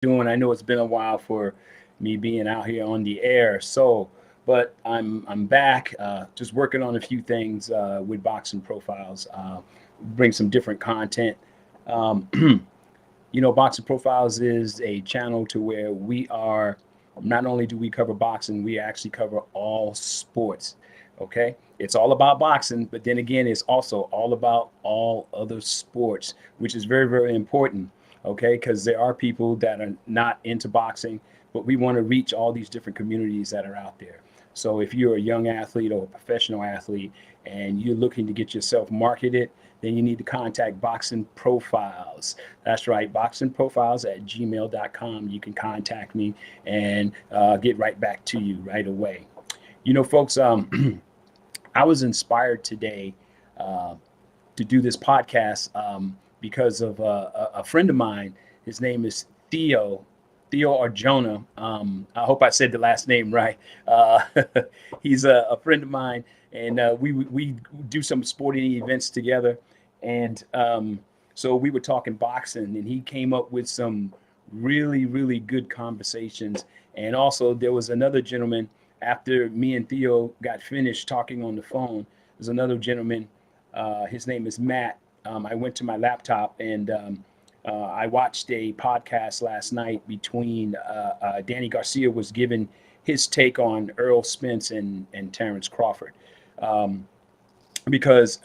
doing? I know it's been a while for me being out here on the air. But I'm back, just working on a few things with boxing profiles. Bring some different content. Um, Boxing Profiles is a channel to where we are. Not only do we cover boxing, we actually cover all sports. Okay, it's all about boxing, but then again, it's also all about all other sports, which is very, very important. Okay, because there are people that are not into boxing, but we want to reach all these different communities that are out there. So if you're a young athlete or a professional athlete and you're looking to get yourself marketed, then you need to contact Boxing Profiles. That's right, Boxing Profiles at gmail.com. You can contact me and get right back to you right away. Folks, I was inspired today uh, to do this podcast because of a friend of mine. His name is Theo or Jonah. I hope I said the last name right. Uh, he's a friend of mine, and we do some sporting events together. And so we were talking boxing, and he came up with some really, really good conversations. And also, there was another gentleman after me and Theo got finished talking on the phone. There's another gentleman. His name is Matt. I went to my laptop and I watched a podcast last night between Danny Garcia was giving his take on Earl Spence and Terrence Crawford. Um, because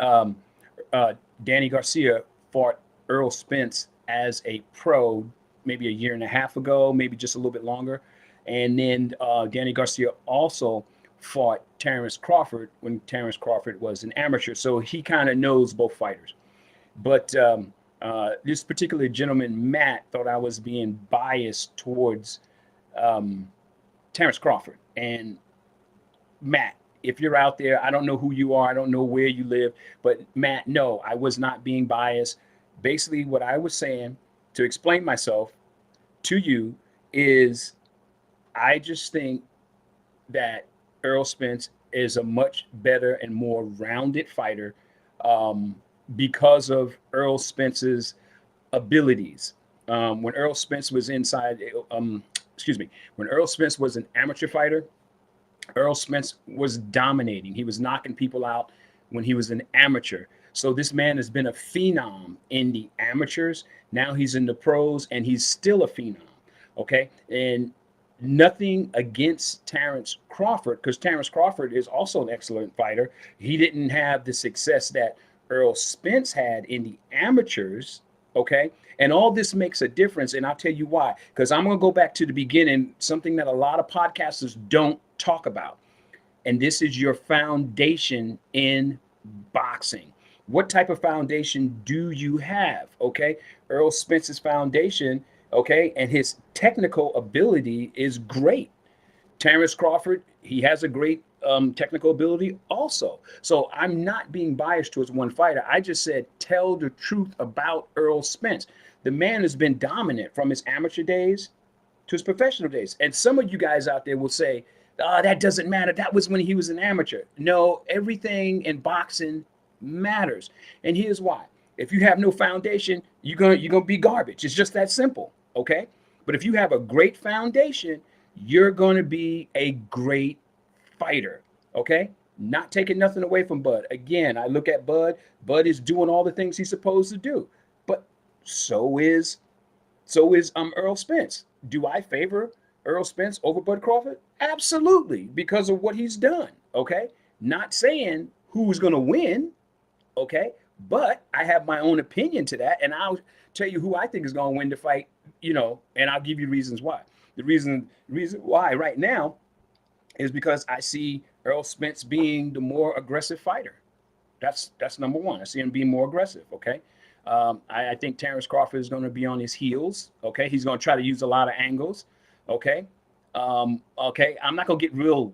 Danny Garcia fought Earl Spence as a pro maybe a year and a half ago, maybe just a little bit longer. And then Danny Garcia also fought Terrence Crawford when Terrence Crawford was an amateur. So he kind of knows both fighters. But this particular gentleman, Matt, thought I was being biased towards um, Terrence Crawford. And Matt, if you're out there, I don't know who you are, I don't know where you live, but Matt, no, I was not being biased. Basically, what I was saying to explain myself to you is I just think that Earl Spence is a much better and more rounded fighter um, because of Earl Spence's abilities. When Earl Spence was inside, excuse me, when Earl Spence was an amateur fighter, Earl Spence was dominating. He was knocking people out when he was an amateur. So this man has been a phenom in the amateurs. Now he's in the pros and he's still a phenom. Okay. And nothing against Terrence Crawford because Terrence Crawford is also an excellent fighter. He didn't have the success that Earl Spence had in the amateurs. Okay. And all this makes a difference. And I'll tell you why. Because I'm going to go back to the beginning, something that a lot of podcasters don't talk about. And this is your foundation in boxing. What type of foundation do you have? Okay. Earl Spence's foundation, okay, and his technical ability is great. Terrence Crawford, he has a great technical ability also. So I'm not being biased towards one fighter. I just said tell the truth about Earl Spence. The man has been dominant from his amateur days to his professional days. And some of you guys out there will say, oh, that doesn't matter. That was when he was an amateur. No, everything in boxing matters. And here's why. If you have no foundation, you're gonna be garbage. It's just that simple. Okay. But if you have a great foundation, you're gonna be a great fighter. Okay. Not taking nothing away from Bud. Again, I look at Bud. Bud is doing all the things he's supposed to do. But so is Earl Spence. Do I favor Earl Spence over Bud Crawford? Absolutely, because of what he's done. Okay. Not saying who's gonna win. Okay. But I have my own opinion to that, and I'll tell you who I think is going to win the fight, and I'll give you reasons why. The reason why right now is because I see Earl Spence being the more aggressive fighter. That's number one. I see him being more aggressive. Okay. I think Terrence Crawford is going to be on his heels. Okay. He's going to try to use a lot of angles. Okay. Okay. I'm not going to get real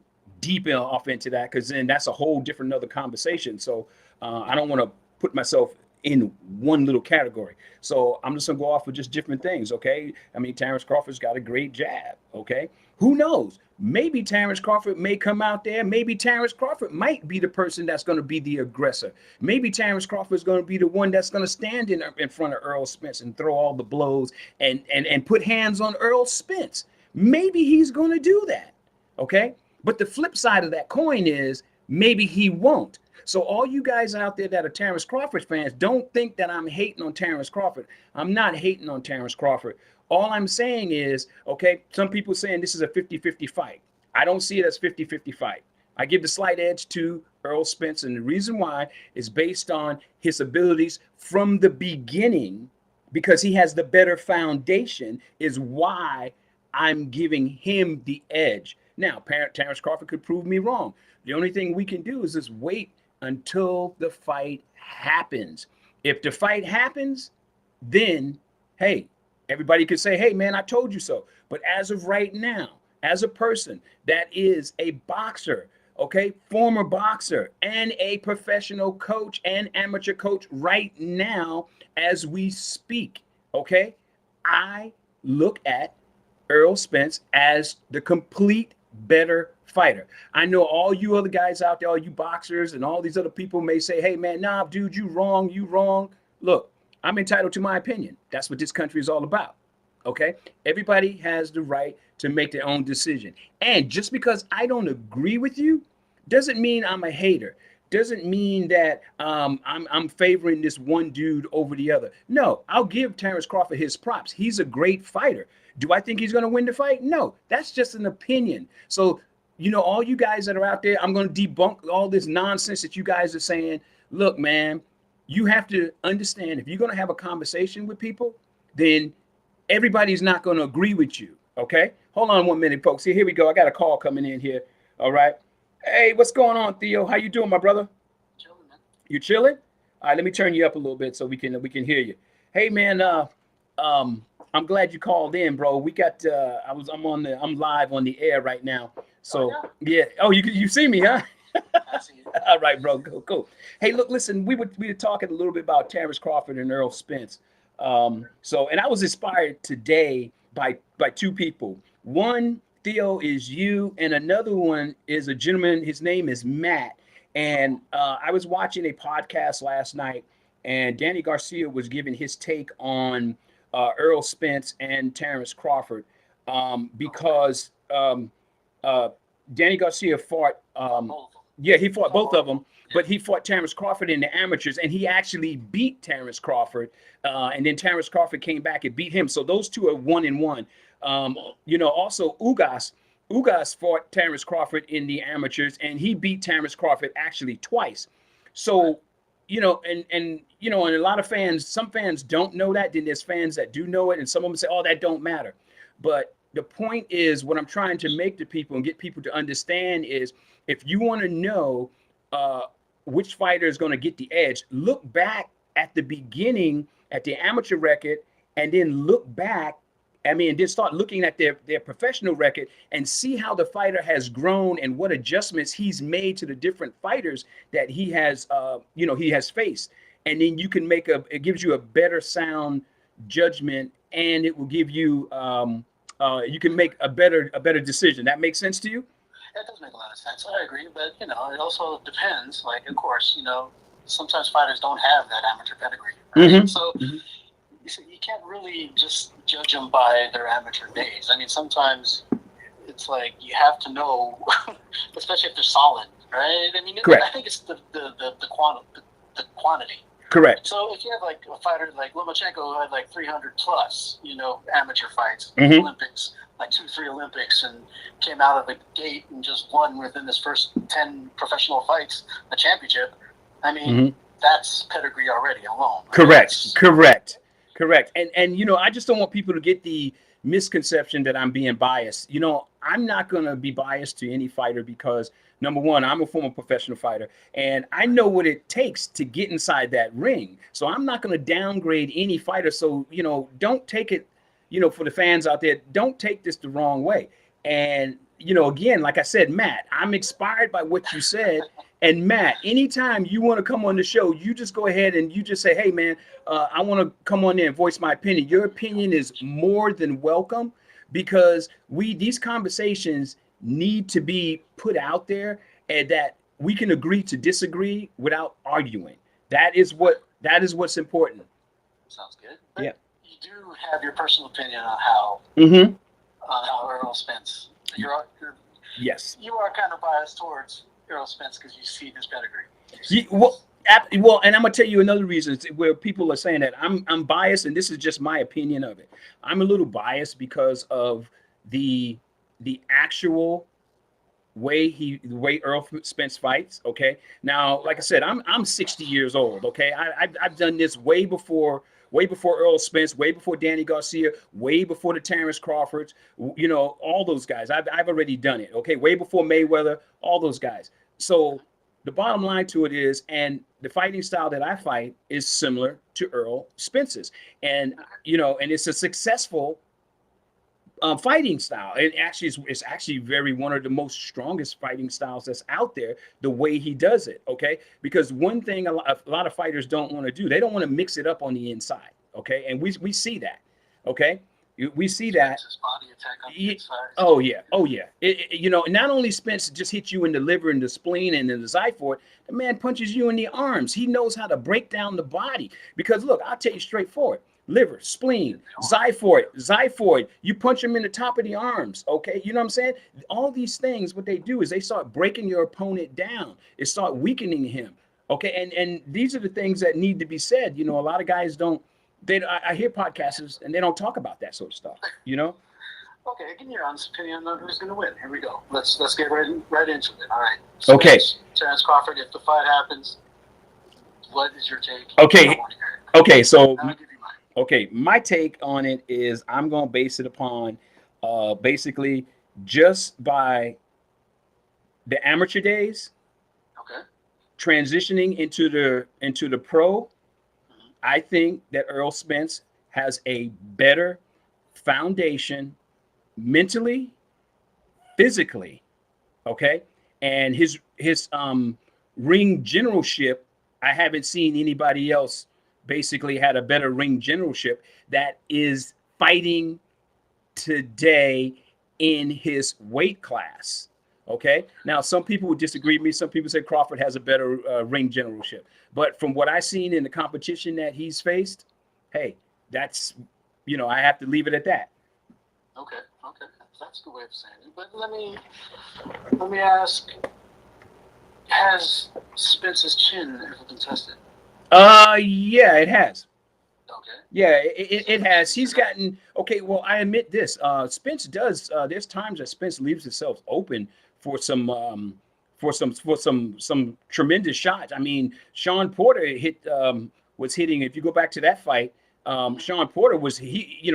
off into that because then that's a whole different other conversation. So I don't want to put myself in one little category. So I'm just gonna go off with just different things, okay? I mean, Terrence Crawford's got a great jab, okay? Who knows? Maybe Terrence Crawford may come out there. Maybe Terrence Crawford might be the person that's going to be the aggressor. Maybe Terrence Crawford is going to be the one that's going to stand in front of Earl Spence and throw all the blows and put hands on Earl Spence. Maybe he's going to do that, okay? But the flip side of that coin is maybe he won't. So all you guys out there that are Terrence Crawford fans, don't think that I'm hating on Terrence Crawford. I'm not hating on Terrence Crawford. All I'm saying is, okay, some people saying this is a 50-50 fight. I don't see it as 50-50 fight. I give the slight edge to Earl Spence, and the reason why is based on his abilities from the beginning, because he has the better foundation, is why I'm giving him the edge. Now, Terrence Crawford could prove me wrong. The only thing we can do is just wait until the fight happens. If the fight happens, then, hey, everybody could say, hey, man, I told you so. But as of right now, as a person that is a boxer, okay, former boxer and a professional coach and amateur coach right now as we speak, okay, I look at Earl Spence as the complete better fighter. I know all you other guys out there, all you boxers and all these other people may say, hey, man, nah, dude, you wrong, you wrong. Look, I'm entitled to my opinion. That's what this country is all about. Okay. Everybody has the right to make their own decision. And just because I don't agree with you doesn't mean I'm a hater. Doesn't mean that I'm favoring this one dude over the other. No, I'll give Terrence Crawford his props. He's a great fighter. Do I think he's going to win the fight? No, that's just an opinion. So, you know, all you guys that are out there, I'm going to debunk all this nonsense that you guys are saying. Look, man, you have to understand, if you're going to have a conversation with people, then everybody's not going to agree with you. Okay. Hold on 1 minute, folks. Here we go. I got a call coming in here. All right. Hey, what's going on, Theo? How you doing, my brother? Chilling, man. You chilling? All right. Let me turn you up a little bit so we can hear you. Hey, man. I'm glad you called in, bro. We got. I'm live on the air right now. So yeah. Oh, you see me, huh? I see you. All right, bro. Cool. Hey, look, listen. We were talking a little bit about Terrence Crawford and Earl Spence. And I was inspired today by two people. One, Theo, is you, and another one is a gentleman. His name is Matt. And I was watching a podcast last night, and Danny Garcia was giving his take on Earl Spence and Terrence Crawford because Danny Garcia fought. He fought both of them. But he fought Terrence Crawford in the amateurs, and he actually beat Terrence Crawford. And then Terrence Crawford came back and beat him. So those two are 1-1. Also Ugas fought Terrence Crawford in the amateurs, and he beat Terrence Crawford actually twice. So, and a lot of fans, some fans don't know that. Then there's fans that do know it, and some of them say, oh, that don't matter. But the point is, what I'm trying to make to people and get people to understand is, if you want to know which fighter is going to get the edge, look back at the beginning at the amateur record, and then then start looking at their professional record and see how the fighter has grown and what adjustments he's made to the different fighters that he has faced. And then you can it gives you a better sound judgment, and it will give you you can make a better decision. That makes sense to you? That does make a lot of sense. I agree, but it also depends. Like, of course, sometimes fighters don't have that amateur pedigree, right? Mm-hmm. So you can't really just judge them by their amateur days. I mean, sometimes it's like you have to know, especially if they're solid, right? I mean, correct. I think it's the quantity. Correct. So if you have like a fighter like Lomachenko who had like 300 plus, amateur fights, mm-hmm. Olympics, like 2-3 Olympics, and came out of the gate and just won within his first 10 professional fights, the championship. I mean, mm-hmm. that's pedigree already alone. Correct. And I just don't want people to get the misconception that I'm being biased. I'm not going to be biased to any fighter because, number one, I'm a former professional fighter, and I know what it takes to get inside that ring. So I'm not going to downgrade any fighter. So, don't take it, for the fans out there, don't take this the wrong way. And, again, like I said, Matt, I'm inspired by what you said. And Matt, anytime you want to come on the show, you just go ahead and you just say, "Hey, man, I want to come on there and voice my opinion." Your opinion is more than welcome because these conversations need to be put out there, and that we can agree to disagree without arguing. That is what's important. Sounds good. But Yeah. you do have your personal opinion on how Mm-hmm. Earl Spence. Yes. You are kind of biased towards Earl Spence because you see his pedigree. Well, and I'm gonna tell you another reason where people are saying that I'm biased, and this is just my opinion of it. I'm a little biased because of the actual the way Earl Spence fights. Okay, now like I said, I'm 60 years old. Okay, I've done this way before Earl Spence, way before Danny Garcia, way before the Terrence Crawfords. All those guys. I've already done it. Okay, way before Mayweather, all those guys. So the bottom line to it is, and the fighting style that I fight is similar to Earl Spence's, and and it's a successful fighting style. It's actually very one of the most strongest fighting styles that's out there. The way he does it, okay? Because one thing a lot of fighters don't want to do, they don't want to mix it up on the inside, okay? And we see that, okay? We see that. His body attack on the inside. Oh yeah. Not only Spence just hits you in the liver and the spleen and in the xiphoid, the man punches you in the arms. He knows how to break down the body. Because look, I'll tell you straightforward. Liver, spleen, xiphoid. You punch them in the top of the arms, okay? You know what I'm saying? All these things, what they do is they start breaking your opponent down. It start weakening him, okay? And these are the things that need to be said. A lot of guys don't. I hear podcasts and they don't talk about that sort of stuff. Okay, give me your honest opinion on who's going to win. Here we go. Let's get right into it. All right. Okay. Terrence Crawford. If the fight happens, what is your take? Okay. So. I'll give you mine. Okay, my take on it is I'm going to base it upon basically just by the amateur days, okay, transitioning into the pro. I think that Earl Spence has a better foundation mentally, physically, okay? And his ring generalship, I haven't seen anybody else basically had a better ring generalship that is fighting today in his weight class. Okay. Now, some people would disagree with me. Some people say Crawford has a better ring generalship. But from what I've seen in the competition that he's faced, hey, that's, I have to leave it at that. Okay. That's a good way of saying it. But let me ask, has Spence's chin ever been tested? Yeah, it has. Okay. Yeah, it has. He's gotten okay. Well, I admit this. Spence does. There's times that Spence leaves himself open for some tremendous shots. I mean, Sean Porter was hitting. If you go back to that fight, Sean Porter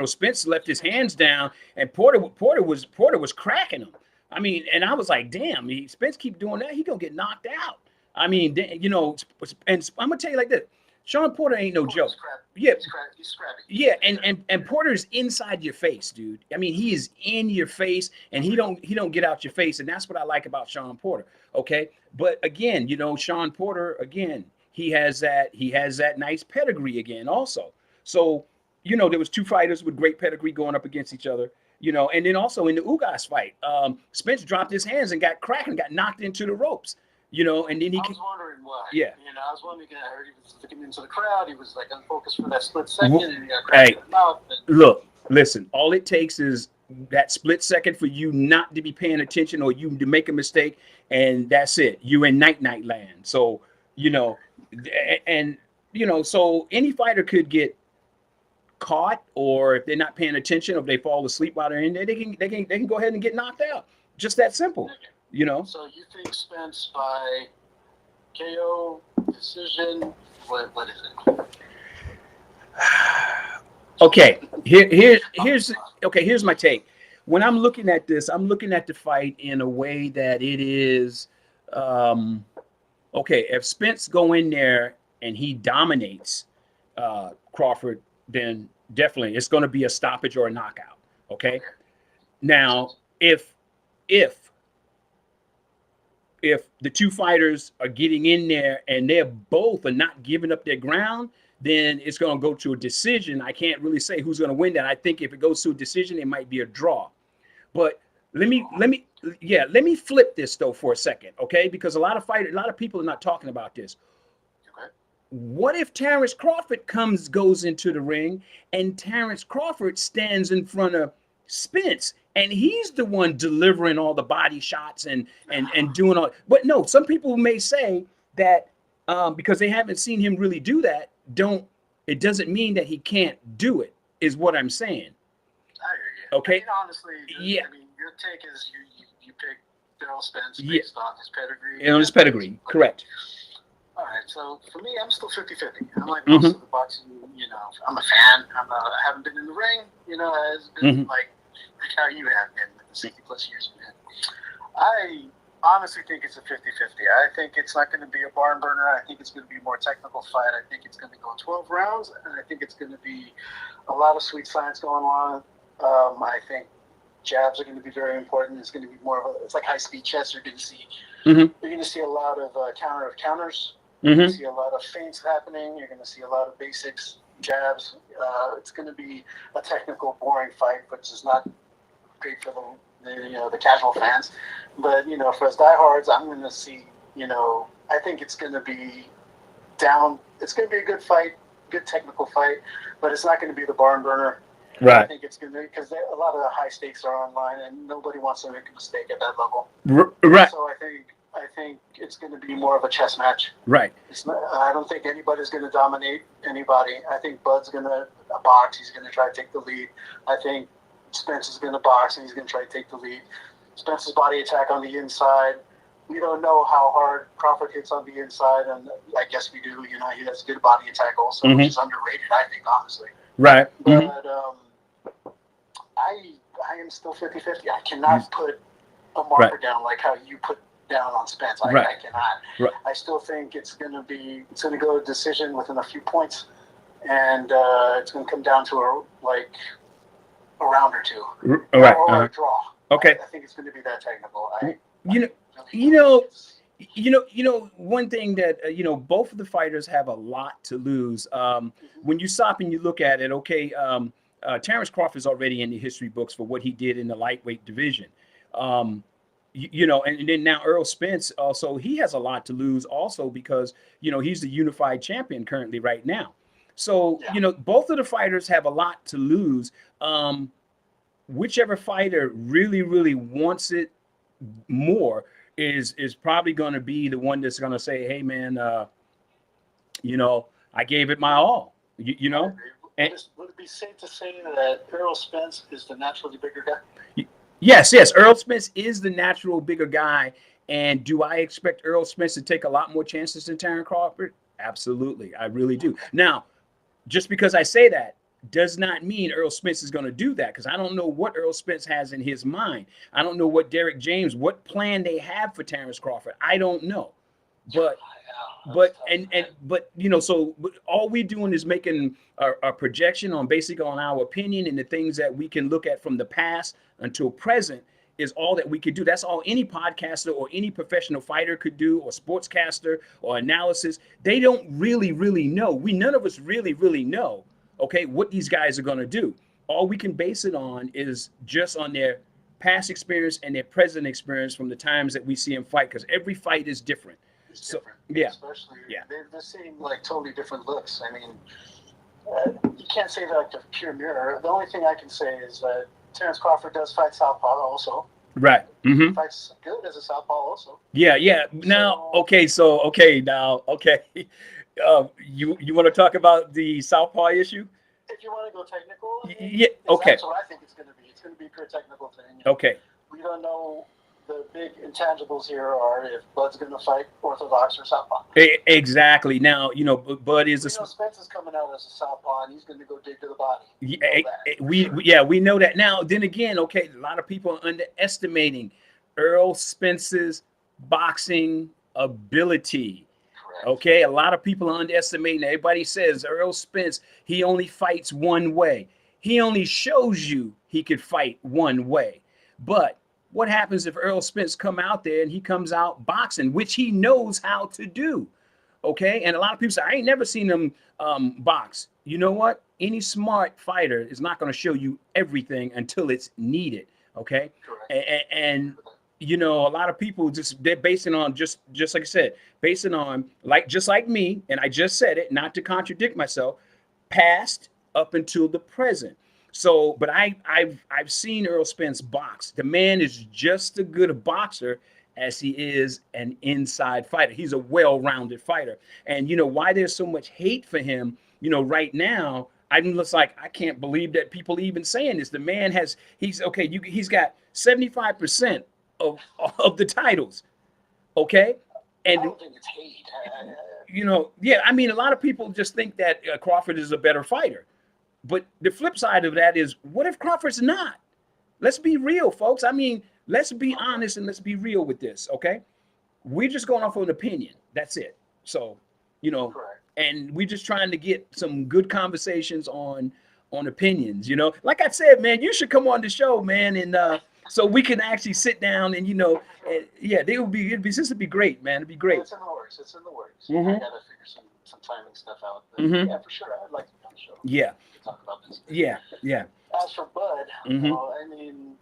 Spence left his hands down, and Porter was cracking him. I mean, and I was like, damn, Spence keep doing that, he gonna get knocked out. I mean, and I'm gonna tell you like this: Sean Porter ain't no joke. Yeah, he's scrappy. Yeah, and Porter's inside your face, dude. I mean, he is in your face, and he don't get out your face, and that's what I like about Sean Porter. Okay, but again, Sean Porter again, he has that nice pedigree again, also. So, there was two fighters with great pedigree going up against each other. And then also in the Ugas fight, Spence dropped his hands and got cracked and got knocked into the ropes. And then he. I was wondering why. Yeah. I was wondering. I heard he was looking into the crowd. He was like unfocused for that split second, and he got cracked in the mouth. Look, listen. All it takes is that split second for you not to be paying attention or you to make a mistake, and that's it. You in night land. So so any fighter could get caught, or if they're not paying attention, or if they fall asleep while they're in there, they can go ahead and get knocked out. Just that simple. So you think Spence by KO, decision? What is it? Okay, here's my take. When I'm looking at this, I'm looking at the fight in a way that it is okay. If Spence go in there and he dominates Crawford, then definitely it's going to be a stoppage or a knockout. Okay. Now, if if the two fighters are getting in there and they're both are not giving up their ground, then it's going to go to a decision. I can't really say who's going to win that. I think if it goes to a decision, it might be a draw. But let me flip this though for a second, okay? Because a lot of people are not talking about this. Okay. What if Terrence Crawford goes into the ring and Terrence Crawford stands in front of Spence and he's the one delivering all the body shots and doing all? But no, some people may say that because they haven't seen him really do that, it doesn't mean that he can't do it, is what I'm saying. I hear you. Okay. I mean, honestly, yeah. I mean, your take is you pick Errol Spence Yeah. based on his pedigree. And on his pedigree, correct. All right, so for me, I'm still 50-50. I'm like most of the boxing, I'm a fan. I haven't been in the ring, it's been like how you have been with the 60 plus years you've been. I honestly think it's a 50-50. I think it's not going to be a barn burner. I think it's going to be a more technical fight. I think it's going to go 12 rounds, and I think it's going to be a lot of sweet science going on. I think jabs are going to be very important. It's going to be it's like high speed chess. You're going to see you're going to see a lot of counters. You're going to see a lot of feints happening. You're going to see a lot of basics, jabs. It's going to be a technical, boring fight, which is not great for the casual fans. But for us diehards, I'm going to see. I think it's going to be down. It's going to be a good fight, good technical fight, but it's not going to be the barn burner. Right. I think it's going to be because a lot of the high stakes are online, and nobody wants to make a mistake at that level. Right. So I think it's going to be more of a chess match. Right. I don't think anybody's going to dominate anybody. I think Bud's going to box. He's going to try to take the lead. I think Spence is going to box, and he's going to try to take the lead. Spence's body attack on the inside. We don't know how hard Crawford hits on the inside, and I guess we do. He has good body attack also, which is underrated, I think, honestly. Right. But I am still 50-50. I cannot put a marker down like how you put down on Spence. I cannot. Right. I still think it's going to go to decision within a few points, and it's going to come down to a round or two, or a draw. Okay. I think it's going to be that technical. One thing that both of the fighters have a lot to lose. When you stop and you look at it, okay, Terrence Crawford's already in the history books for what he did in the lightweight division. And then now Errol Spence also, he has a lot to lose also because he's the unified champion currently right now. So both of the fighters have a lot to lose. Whichever fighter really wants it more is probably going to be the one that's going to say, hey man, I gave it my all. And would it be safe to say that Errol Spence is the naturally bigger guy? Yes, Errol Spence is the natural bigger guy. And do I expect Errol Spence to take a lot more chances than Terrence Crawford? Absolutely, I really do. Now, just because I say that does not mean Errol Spence is going to do that, because I don't know what Errol Spence has in his mind. I don't know what Derek James, what plan they have for Terrence Crawford. I don't know. But so all we doing is making a projection on basically on our opinion and the things that we can look at from the past until present is all that we could do. That's all any podcaster or any professional fighter could do, or sportscaster or analysis. They don't really know. None of us really know, okay, what these guys are going to do. All we can base it on is just on their past experience and their present experience from the times that we see them fight, because every fight is different. It's different. Yeah. Especially, they're seeing like totally different looks. I mean, you can't say that like a pure mirror. The only thing I can say is that Terrence Crawford does fight southpaw also. Right. He fights good as a southpaw also. Yeah. Now, you want to talk about the southpaw issue? If you want to go technical, okay. That's what I think it's going to be. It's going to be a pure technical thing. Okay. We don't know. The big intangibles here are if Bud's going to fight orthodox or southpaw. Exactly. Now, Bud is Spence is coming out as a southpaw, and he's going to go dig to the body. We know that. Now, then again, okay, a lot of people are underestimating Errol Spence's boxing ability. Correct. Okay, a lot of people are underestimating. Everybody says Errol Spence, he only fights one way. He only shows you he could fight one way. But What happens if Earl Spence come out there and he comes out boxing, which he knows how to do? Okay, and a lot of people say I ain't never seen him box. You know what? Any smart fighter is not going to show you everything until it's needed. Okay, and you know, a lot of people they're basing on just like I said, basing on like just like me, and I just said it, not to contradict myself, past up until the present. So, but I've seen Earl Spence box. The man is just as good a boxer as he is an inside fighter. He's a well-rounded fighter. And you know why there's so much hate for him, you know, right now, I'm just like, I can't believe that people even saying this. The man he's okay, he's got 75% of the titles. Okay? And I don't think it's hate. you know, yeah, I mean, a lot of people just think that Crawford is a better fighter. But the flip side of that is, what if Crawford's not? Let's be real, folks. I mean, let's be honest and let's be real with this, okay? We're just going off of an opinion. That's it. So, you know, and we're just trying to get some good conversations on opinions, you know? Like I said, man, you should come on the show, man, and so we can actually sit down and, you know, yeah, it'd be great, man. It'd be great. It's in the works. It's in the works. Mm-hmm. I got to figure some timing stuff out. But yeah, for sure. I'd like to be on the show. Yeah. Talk about this. Yeah. As for Bud, I mean,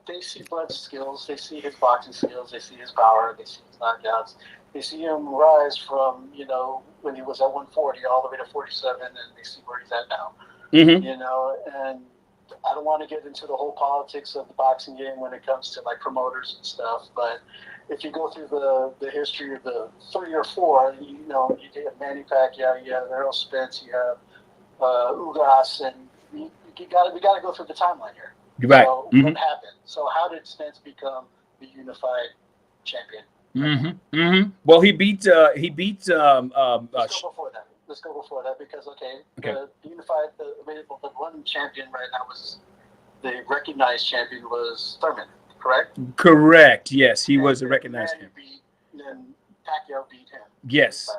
they see Bud's skills, they see his boxing skills, they see his power, they see his knockouts, they see him rise from, you know, when he was at 140 all the way to 47, and they see where he's at now. You know, and I don't want to get into the whole politics of the boxing game when it comes to like promoters and stuff, but if you go through the history of the 3 or 4, you know, you have Manny Pacquiao, you have Errol Spence, you have Ugas, and we got to go through the timeline here. Right. So what happened? So how did Spence become the unified champion? Well, he beat Let's go before that because the unified the one champion right now was the recognized champion was Thurman, correct? Correct. Yes, he was a recognized champion. Then Pacquiao beat him. Yes.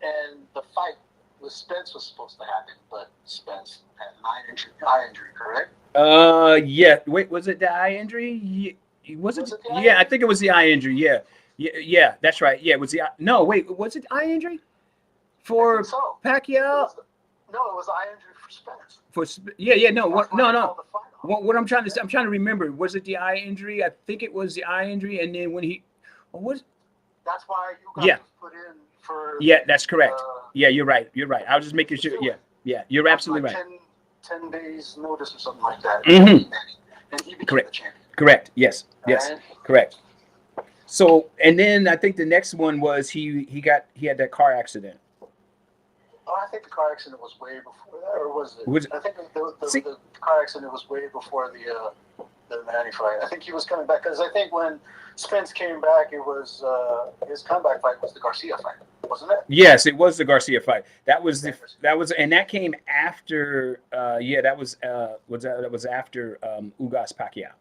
And the fight with Spence was supposed to happen, but Spence had an eye injury, correct? Yeah. Wait, was it the eye injury? Was it? Yeah, I think it was the eye injury. Yeah. That's right. Yeah, it was the eye. No, wait, was it eye injury for Pacquiao? No, it was the eye injury for Spence. No. What I'm trying to say, I'm trying to remember. Was it the eye injury? I think it was the eye injury, and then when he, That's why you got put in for. Yeah, that's correct. Yeah, you're right. I was just making sure. Yeah, you're absolutely right. 10 days notice or something like that. And he became the champion. Correct. Yes. Correct. So, and then I think the next one was he had that car accident. Oh, I think the car accident was way before that, or was it? I think the car accident was way before the Manny fight. I think he was coming back because I think when Spence came back, it was his comeback fight was the Garcia fight, wasn't it? Yes, it was the Garcia fight. That was and that came after. That was after Ugas Pacquiao.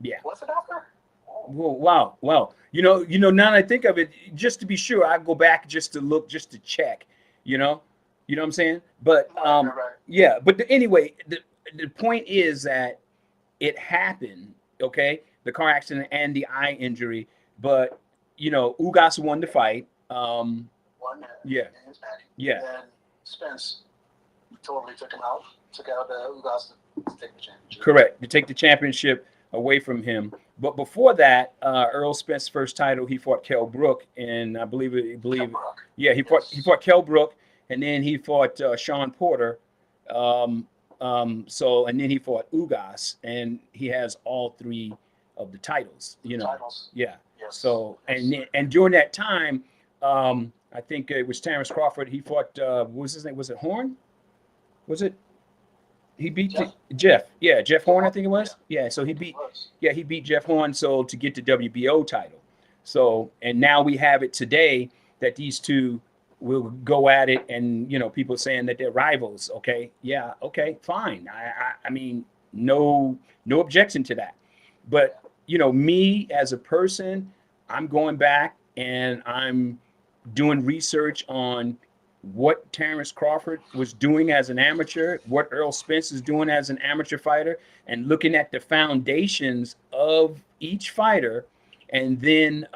Yeah. Was it after? Wow. You know. Now that I think of it, just to be sure, I go back just to look, just to check. You know what I'm saying? But yeah. But anyway, the point is that it happened. Okay, the car accident and the eye injury. But you know, Ugas won the fight. Yeah. And Spence totally took out Ugas to take the championship. Correct. To take the championship away from him. But before that, Earl Spence's first title, he fought Kell Brook, and I believe he fought Kell Brook, and then he fought Sean Porter. And then he fought Ugas, and he has all 3 of the titles. You know. Titles. Yeah. Yes. So and during that time, I think it was Terrence Crawford. He fought. What was his name? Was it Horn? Was it? He beat Jeff. Yeah, Jeff Horn, I think it was. Yeah, so he beat Jeff Horn so to get the WBO title. So, and now we have it today that these two will go at it, and you know, people saying that they're rivals. Okay, yeah, okay, fine. I mean, no objection to that. But you know, me as a person, I'm going back and I'm doing research on what Terrence Crawford was doing as an amateur, what Earl Spence is doing as an amateur fighter, and looking at the foundations of each fighter, and then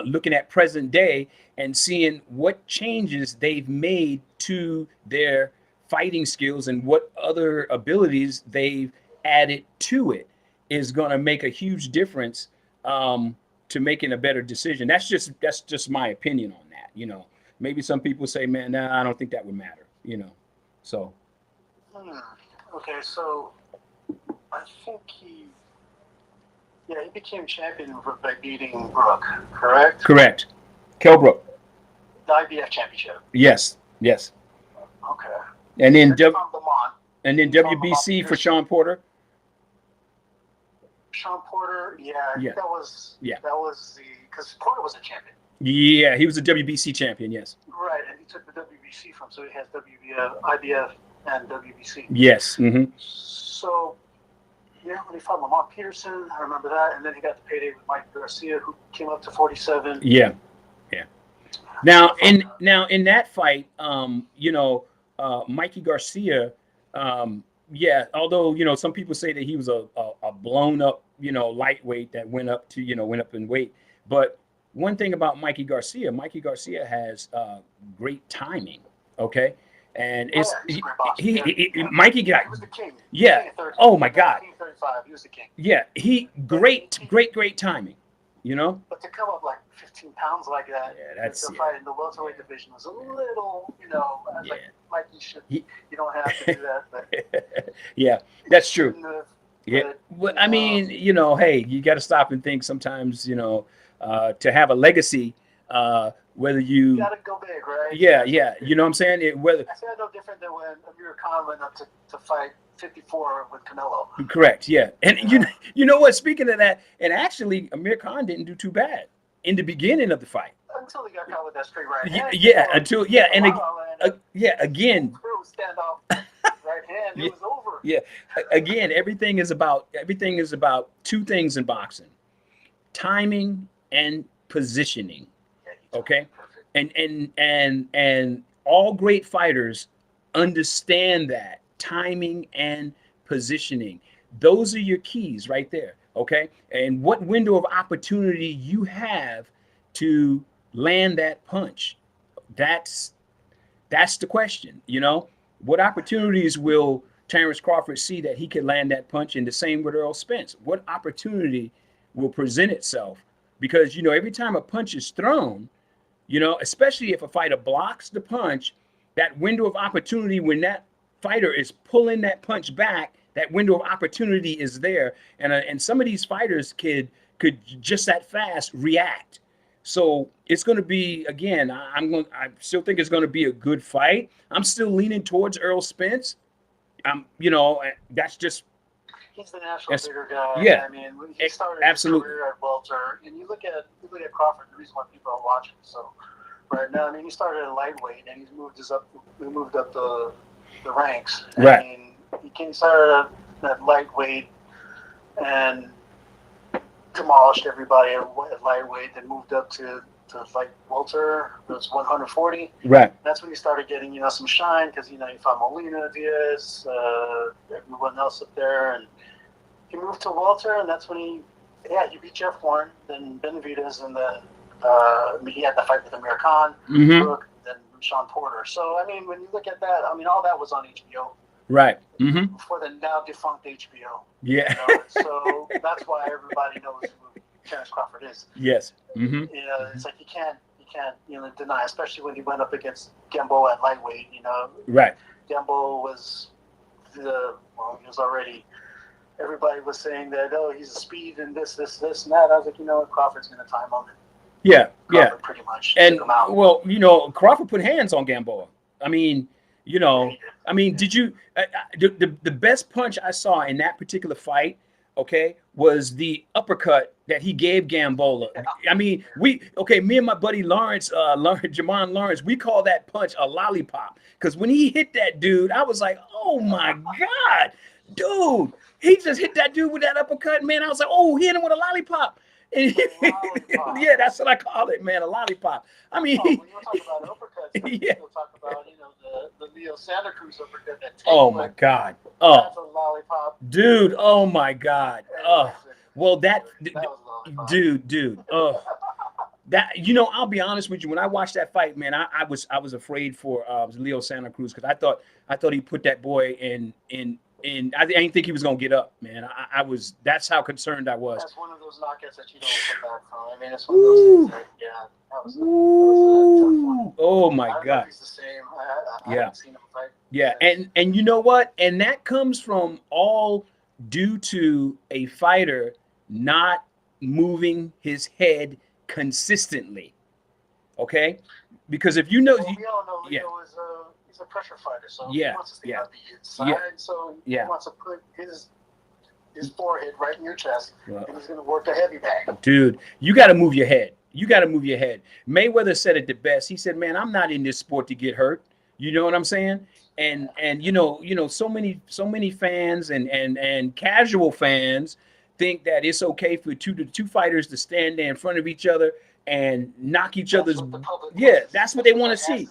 looking at present day and seeing what changes they've made to their fighting skills and what other abilities they've added to it is going to make a huge difference to making a better decision. That's just my opinion on that. You know, maybe some people say, man, nah, I don't think that would matter. You know, so. Okay, so I think he became champion by beating Brook, correct? Correct. Kell Brook. The IBF championship. Yes. Yes. Okay. And then and then WBC for Sean Porter. Sean Porter, Yeah. that was Yeah. because Porter was a champion. Yeah, he was a WBC champion. Yes. Right, and he took the WBC from, so he has IBF and WBC. Yes. Mm-hmm. So, yeah, when he fought Lamont Peterson, I remember that, and then he got the payday with Mike Garcia, who came up to 47. Yeah. Yeah. Now in that fight, Mikey Garcia, although some people say that he was a blown up lightweight that went up in weight, but one thing about Mikey Garcia has great timing. Okay. And Mikey got, he was the king. Yeah. Oh my God. 35, he was the king. Yeah. Great timing, But to come up like 15 pounds like that, to fight in the welterweight division was a little, like Mikey you don't have to do that. But yeah, that's true. Yeah. Well, I mean, hey, you got to stop and think sometimes, to have a legacy, whether you gotta go big, right? Yeah. You know what I'm saying? I say no different than when Amir Khan went up to fight 54 with Canelo. Correct. Yeah. And you know what? Speaking of that, and actually Amir Khan didn't do too bad in the beginning of the fight. Until he got caught with that straight right hand. Again. Stand off right hand. It was over. Yeah. Again, everything is about two things in boxing: timing and positioning. Okay. And all great fighters understand that timing and positioning. Those are your keys right there. Okay. And what window of opportunity you have to land that punch. That's the question. What opportunities will Terrence Crawford see that he can land that punch? And the same with Earl Spence. What opportunity will present itself? Because, every time a punch is thrown, especially if a fighter blocks the punch, that window of opportunity when that fighter is pulling that punch back, that window of opportunity is there. And some of these fighters could just that fast react. So it's going to be, again, I still think it's going to be a good fight. I'm still leaning towards Earl Spence. That's just. He's the natural bigger guy. Yeah. I mean, he started his career at welter, and you look at Crawford. The reason why people are watching. So right now, I mean, he started at lightweight, and he's moved up the ranks. Right. I mean, he started at lightweight and demolished everybody at lightweight, then moved up to fight welter. It was 140. Right. That's when he started getting some shine because he fought Molina, Diaz, everyone else up there, and he moved to welter, and that's when he beat Jeff Horn, then Benavidez, and then he had the fight with Amir Khan, Brooke, then Sean Porter. So I mean, when you look at that, I mean, all that was on HBO. Right. Mm-hmm. Before the now defunct HBO. Yeah. So that's why everybody knows who Terrence Crawford is. Yes. Mm-hmm. It's like you can't deny, especially when he went up against Gamboa at lightweight. Right. Gamboa was he was already. Everybody was saying that he's a speed and this and that. I was like, Crawford's gonna time him. Yeah. Crawford pretty much. And took him out. well, Crawford put hands on Gamboa. I mean, did you? The best punch I saw in that particular fight, was the uppercut that he gave Gamboa. I mean, me and my buddy Jamon Lawrence, we call that punch a lollipop because when he hit that dude, I was like, oh my God, dude, he just hit that dude with that uppercut, man. I was like, oh, he hit him with a lollipop. Yeah, that's what I call it, man. A lollipop. I mean, when you talk about uppercuts, yeah. you'll talk about the Leo Santa Cruz uppercut. That Oh my God. That's a lollipop, dude. Oh my God. Well, that was a lollipop. dude. That I'll be honest with you. When I watched that fight, man, I was afraid for Leo Santa Cruz because I thought he put that boy in. I didn't think he was gonna get up, man. I was. That's how concerned I was. That's one of those knockouts that you don't come back from. I mean, it's one of those things that, that was a tough one. Oh my I don't God. know if he's the same. I haven't seen him fight. Yeah, and you know what? And that comes from all due to a fighter not moving his head consistently. Okay, because if you know, we all know Leo is he's a pressure fighter, so he wants to stay on the inside. So he wants to put his forehead right in your chest, and he's going to work the heavy bag. Dude, you got to move your head. You got to move your head. Mayweather said it the best. He said, "Man, I'm not in this sport to get hurt." You know what I'm saying? And so many fans and casual fans think that it's okay for two fighters to stand there in front of each other and knock each other's. That's what they want to see.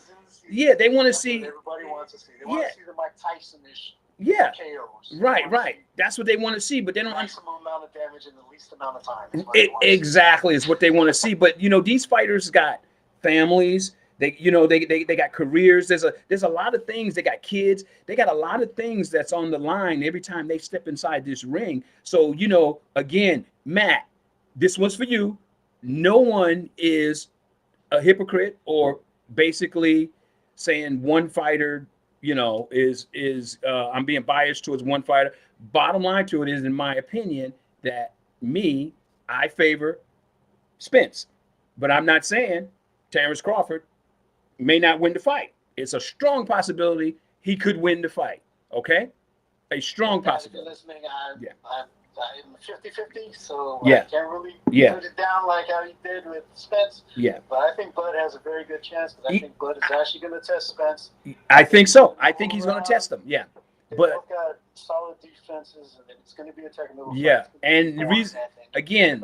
Yeah, they want to see. Everybody wants to see. They want to see the Mike Tyson-ish. KOs. Right. That's what they want to see, but they don't. Maximum amount of damage in the least amount of time. Exactly, is what they want to see. But these fighters got families. They got careers. There's a lot of things. They got kids. They got a lot of things that's on the line every time they step inside this ring. So again, Matt, this one's for you. No one is a hypocrite or basically saying one fighter, is I'm being biased towards one fighter. Bottom line to it is, in my opinion, that I favor Spence, but I'm not saying Terrence Crawford may not win the fight. It's a strong possibility he could win the fight. Okay, a strong possibility. Listening, I'm 50-50, so I can't really put it down like how he did with Spence. Yeah. But I think Bud has a very good chance. But I think Bud is actually going to test Spence. I think so. I think he's going to test him. Yeah. They both got solid defenses, and it's going to be a technical fight. And the reason, again,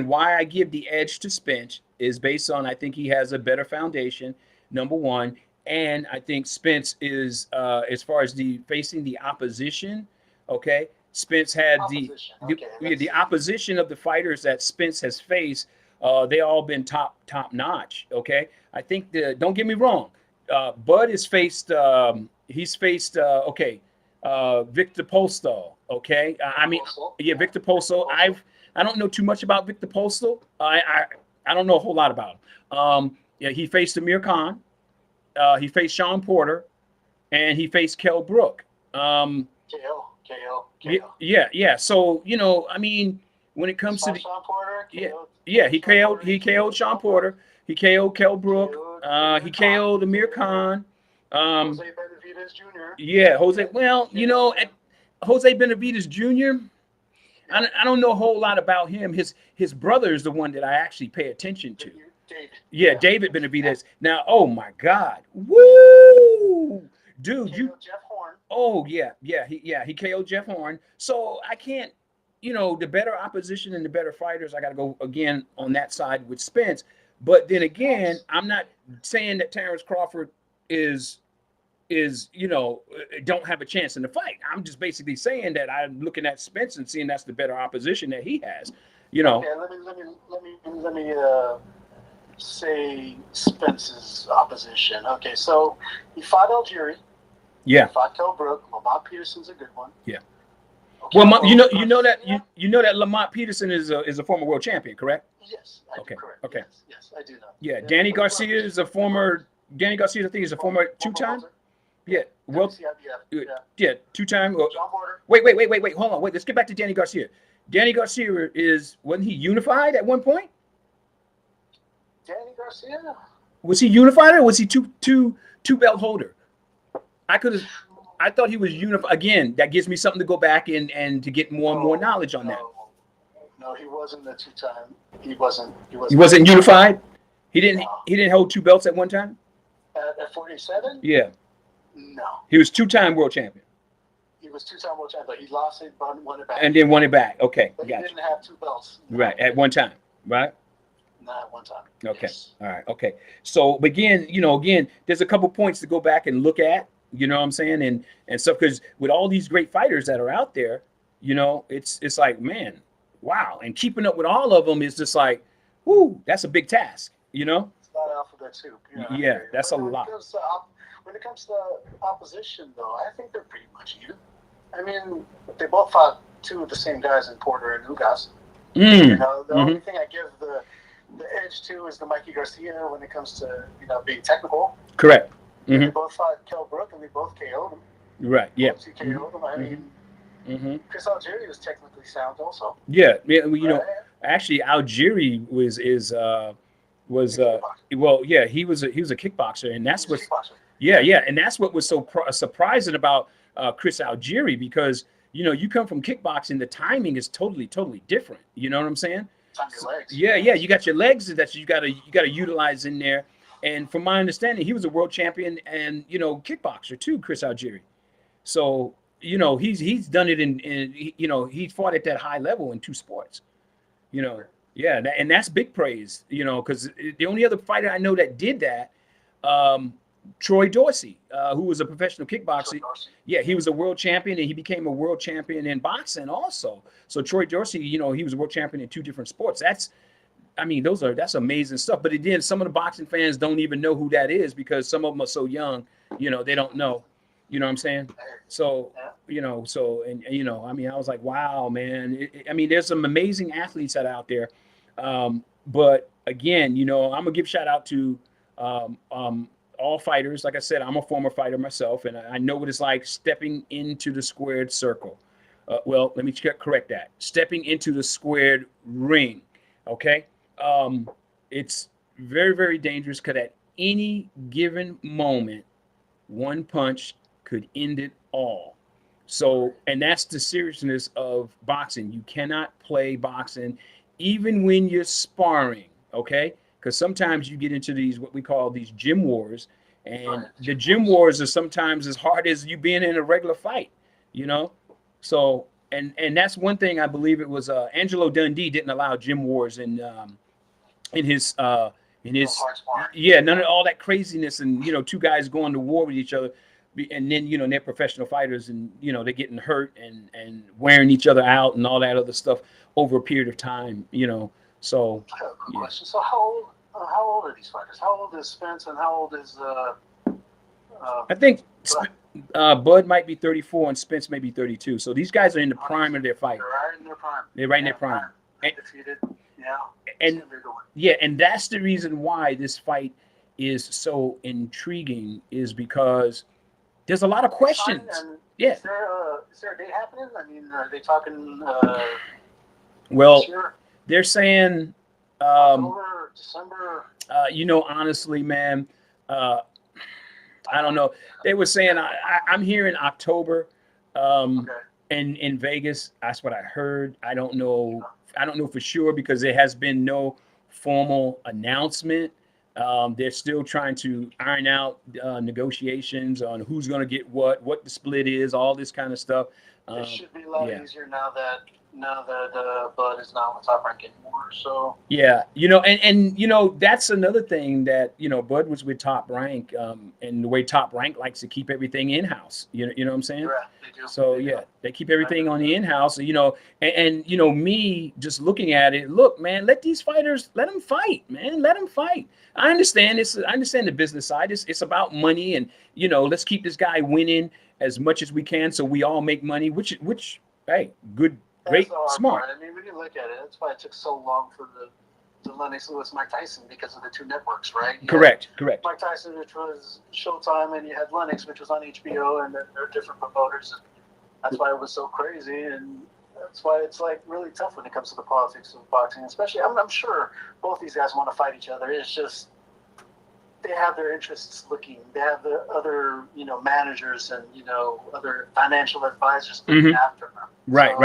why I give the edge to Spence is based on I think he has a better foundation, number one, and I think Spence is as far as facing the opposition, okay. Spence had the opposition of the fighters that Spence has faced. They all been top notch. Okay, I think don't get me wrong. Bud has faced. He's faced. Victor Postol. Okay, Victor Postol. I don't know too much about Victor Postol. I don't know a whole lot about him. He faced Amir Khan. He faced Sean Porter, and he faced Kell Brook. KO. Yeah. So when it comes to Sean Porter, he KO'd Sean Porter. He KO'd Kell Brook. He KO'd Amir Khan. Jose Benavidez Jr. Yeah, Jose. Well, Jose Benavidez Jr. I don't know a whole lot about him. His brother is the one that I actually pay attention to. David. David Benavidez. Now, oh my God, woo, dude, Jeff Horn. Oh yeah, he KO'd Jeff Horn. So I can't, the better opposition and the better fighters, I got to go again on that side with Spence. But then again, I'm not saying that Terrence Crawford is don't have a chance in the fight. I'm just basically saying that I'm looking at Spence and seeing that's the better opposition that he has. Okay, let me say Spence's opposition. Okay, so he fought Algieri. Yeah. He fought Kell Brook. Lamont Peterson's a good one. Yeah. Okay, well, you know that Lamont Peterson is a former world champion, correct? Yes. I do, correct. Okay. Yes, I do know. Yeah. Danny Garcia is a former. Danny Garcia, I think, is a former two-time. Yeah. Well. Yeah. Two-time. John Porter. Wait. Hold on. Wait. Let's get back to Danny Garcia. Danny Garcia wasn't he unified at one point? Danny Garcia. Was he unified or was he two belt holder? I thought he was unified. Again, that gives me something to go back and to get more and more knowledge on that. No, he wasn't the two-time. He wasn't unified. He didn't hold two belts at one time. At 47? Yeah. No. He was two-time world champion. He He was two-time world champion. He lost it, but won it back. And then won it back. Okay, But gotcha. he didn't have two belts. Right, at one time, right? Not at one time. Okay. Yes. All right. Okay. So again, there's a couple points to go back and look at, you know what I'm saying? And stuff, because with all these great fighters that are out there, it's like, man, wow. And keeping up with all of them is just like, whoo, that's a big task, It's not alphabet soup. Yeah, that's a When lot. When it comes to opposition, though, I think they're pretty much even. I mean, they both fought two of the same guys in Porter and Ugas. The only thing I give the edge to is the Mikey Garcia when it comes to being technical. Correct. They both fought Kell Brook and they both KO'd him. Right. Yeah. Both KO'd him. I mean, Chris Algieri was technically sound also. Yeah. Well, actually, Algieri he was a kickboxer, and that's what. Yeah, and that's what was so surprising about Chris Algieri, because you come from kickboxing, the timing is totally different. You know what I'm saying? On your legs. Yeah, you got your legs that you gotta utilize in there. And from my understanding, he was a world champion and kickboxer too, Chris Algieri. So he's done it he fought at that high level in two sports. Yeah, and that's big praise. Because the only other fighter I know that did that, Troy Dorsey, who was a professional kickboxer. Yeah, he was a world champion, and he became a world champion in boxing also. So Troy Dorsey, he was a world champion in two different sports. That's amazing stuff. But again, some of the boxing fans don't even know who that is, because some of them are so young, they don't know. You know what I'm saying? So, I was like, wow, man. There's some amazing athletes that are out there. But again, I'm gonna give shout out to all fighters. Like I said, I'm a former fighter myself, and I know what it's like stepping into the squared circle. Well, let me correct that. Stepping into the squared ring. Okay. It's very, very dangerous, because at any given moment, one punch could end it all. So, and that's the seriousness of boxing. You cannot play boxing even when you're sparring. Okay. Because sometimes you get into these, what we call these gym wars, and the gym wars are sometimes as hard as you being in a regular fight, So, and that's one thing I believe it was Angelo Dundee didn't allow gym wars in his none of all that craziness, and two guys going to war with each other, and then they're professional fighters, and they're getting hurt and wearing each other out and all that other stuff over a period of time, So, good question. So how old are these fighters? How old is Spence, and how old is I think Bud might be 34 and Spence may be 32. So these guys are in the prime of their fight. They're right in their prime. They're right in their prime. Undefeated. Yeah. And that's the reason why this fight is so intriguing, is because there's a lot of questions. Yeah. Is there a date happening? Are they talking? Well, they're saying October, December. Honestly, man, I don't know. They were saying I'm hearing October, and in Vegas. That's what I heard. I don't know for sure, because there has been no formal announcement. They're still trying to iron out negotiations on who's going to get what the split is, all this kind of stuff. It should be a lot easier now that Bud is not on the top rank anymore. So yeah, and that's another thing that Bud was with Top Rank, and the way Top Rank likes to keep everything in house. You know what I'm saying? Yeah, they do. So they keep everything on the in house. And me just looking at it. Look, man, let these fighters, let them fight, man. Let them fight. I understand this. I understand the business side. It's about money, and let's keep this guy winning as much as we can, so we all make money. Which hey, good. Great, smart. When you look at it, that's why it took so long for the Lennox Lewis Mike Tyson, because of the two networks, right? Correct. Mike Tyson, which was Showtime, and you had Lennox, which was on HBO, and then they're different promoters. And that's why it was so crazy, and that's why it's like really tough when it comes to the politics of boxing. Especially, I'm sure both these guys want to fight each other. It's just they have their interests looking. They have the other, managers and other financial advisors looking after them. Right.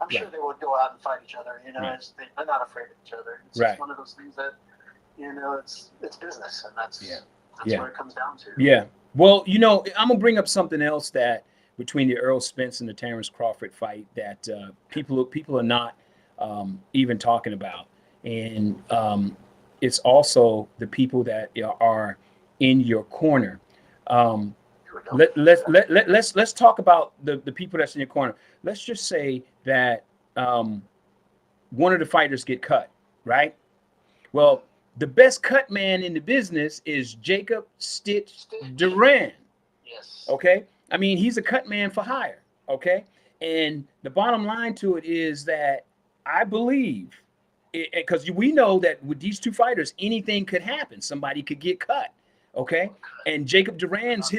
I'm sure they would go out and fight each other. They're not afraid of each other. It's just one of those things that, it's business, and that's what it comes down to. Yeah. Well, I'm gonna bring up something else that between the Earl Spence and the Terrence Crawford fight that people are not even talking about, and it's also the people that are in your corner. Let's talk about the people that's in your corner. Let's just say that one of the fighters get cut, right? Well, the best cut man in the business is Jacob Stitch Duran. Yes. Okay. I mean, he's a cut man for hire. Okay. And the bottom line to it is that I believe, because we know that with these two fighters, anything could happen. Somebody could get cut. Okay. And Jacob Duran's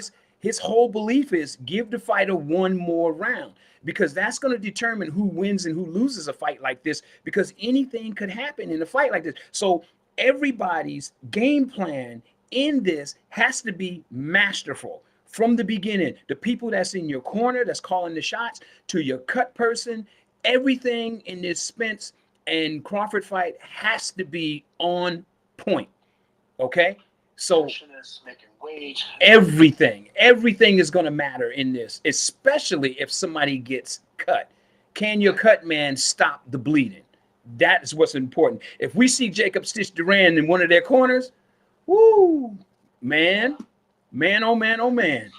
his whole belief is give the fighter one more round, because that's going to determine who wins and who loses a fight like this, because anything could happen in a fight like this. So everybody's game plan in this has to be masterful from the beginning. The people that's in your corner, that's calling the shots, to your cut person, everything in this Spence and Crawford fight has to be on point. Okay? So making wage. Everything is going to matter in this, especially if somebody gets cut. Can your cut man stop the bleeding? That is what's important. If we see Jacob Stitch Duran in one of their corners, woo, man, oh man.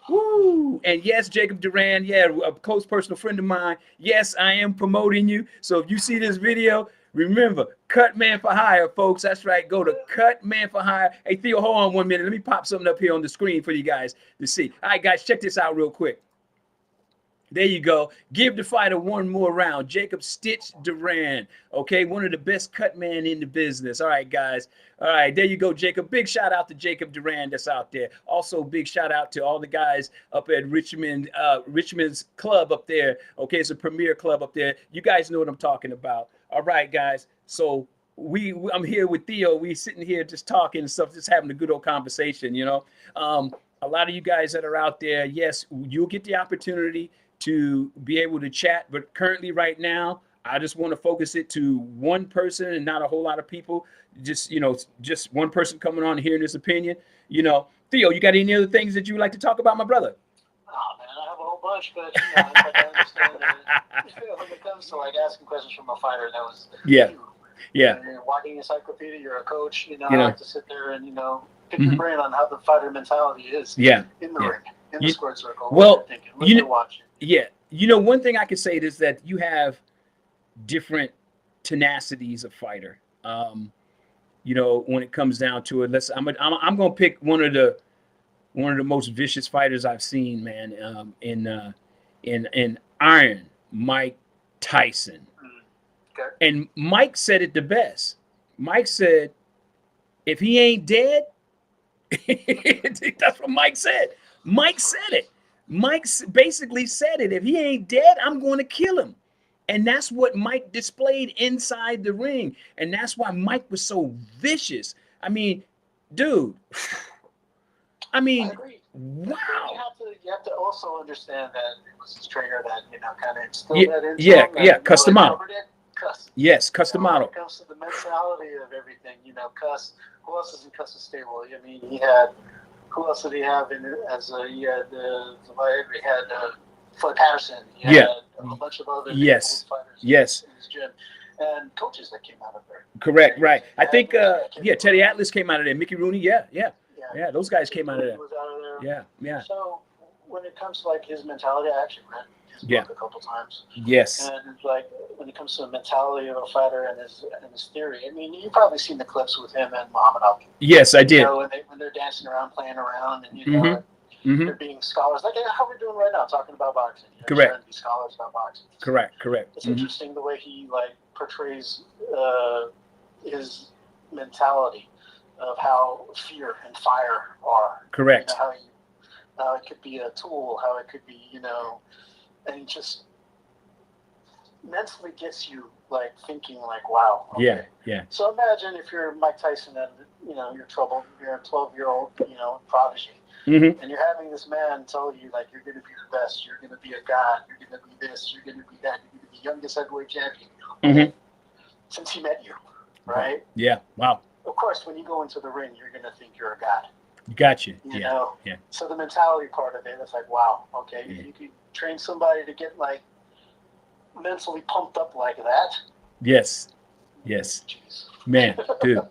Woo. And yes, Jacob Duran, yeah, a close personal friend of mine. Yes, I am promoting you. So if you see this video, remember, Cut Man for Hire, folks. That's right. Go to Cut Man for Hire. Hey, Theo, hold on 1 minute. Let me pop something up here on the screen for you guys to see. All right, guys, check this out real quick. There you go. Give the fighter one more round. Jacob Stitch Duran. Okay, one of the best cut man in the business. All right, guys. All right, there you go, Jacob. Big shout out to Jacob Duran that's out there. Also, big shout out to all the guys up at Richmond's club up there. Okay, it's a premier club up there. You guys know what I'm talking about. All right, guys. So I'm here with Theo. We sitting here just talking and stuff, just having a good old conversation, you know. A lot of you guys that are out there, yes, you'll get the opportunity to be able to chat, but currently right now, I just want to focus it to one person and not a whole lot of people. Just, you know, just one person coming on and hearing his opinion. You know, Theo, you got any other things that you would like to talk about, my brother? Oh man, I have a whole bunch, but you know, like I understand that when it comes to like asking questions from a fighter, that was yeah. And walking encyclopedia, you're a coach, you know, I like to sit there and, you know, pick your brain on how the fighter mentality is in the ring, in the squared circle. Well, you're watching. Yeah. You know, one thing I could say is that you have different tenacities of fighter. You know, when it comes down to it, I'm going to pick one of the most vicious fighters I've seen, man, in Iron, Mike Tyson. Okay. And Mike said it the best. Mike said, if he ain't dead, that's what Mike said. Mike said it. Mike basically said it. If he ain't dead, I'm going to kill him. And that's what Mike displayed inside the ring. And that's why Mike was so vicious. I mean, dude. I mean, I agree. Wow. You have to also understand that it was his trainer that, you know, kind of instilled that into him. Yeah, cuss him out. Cuss. Yes, cuss him out. When it comes to the mentality of everything, you know, cuss. Who else is in Cuss's stable? I mean, who else did he have in it? He had Floyd Patterson. He had a bunch of other fighters in his gym. And coaches that came out of there. Correct, right. I think, Teddy Atlas came out of there. Mickey Rooney, yeah, those guys came out of there. Was out of there. Yeah. So when it comes to like his mentality, I actually read his book a couple times. Yes. And like when it comes to the mentality of a fighter and his theory, I mean, you've probably seen the clips with him and Muhammad Ali. Yes, I did. You know, when they're dancing around, playing around, and you know, they're being scholars, like how we're doing right now, talking about boxing. You know, correct. Trying to be scholars about boxing. Correct. It's interesting the way he like portrays his mentality of how fear and fire are. Correct. You know, how it could be a tool, how it could be, you know, and he just mentally gets you like thinking like, wow. Okay. Yeah. So imagine if you're Mike Tyson and, you know, you're troubled, you're a 12-year-old, you know, prodigy. And you're having this man tell you like you're going to be the best, you're going to be a god, you're going to be this, you're going to be that, you're going to be the youngest heavyweight champion since he met you, right? Yeah. Wow. Of course, when you go into the ring, you're going to think you're a god. Gotcha. You Yeah. know? Yeah. So the mentality part of it, it's like, wow, okay, Yeah. you could train somebody to get like mentally pumped up like that. Yes. Yes. Jeez. Man,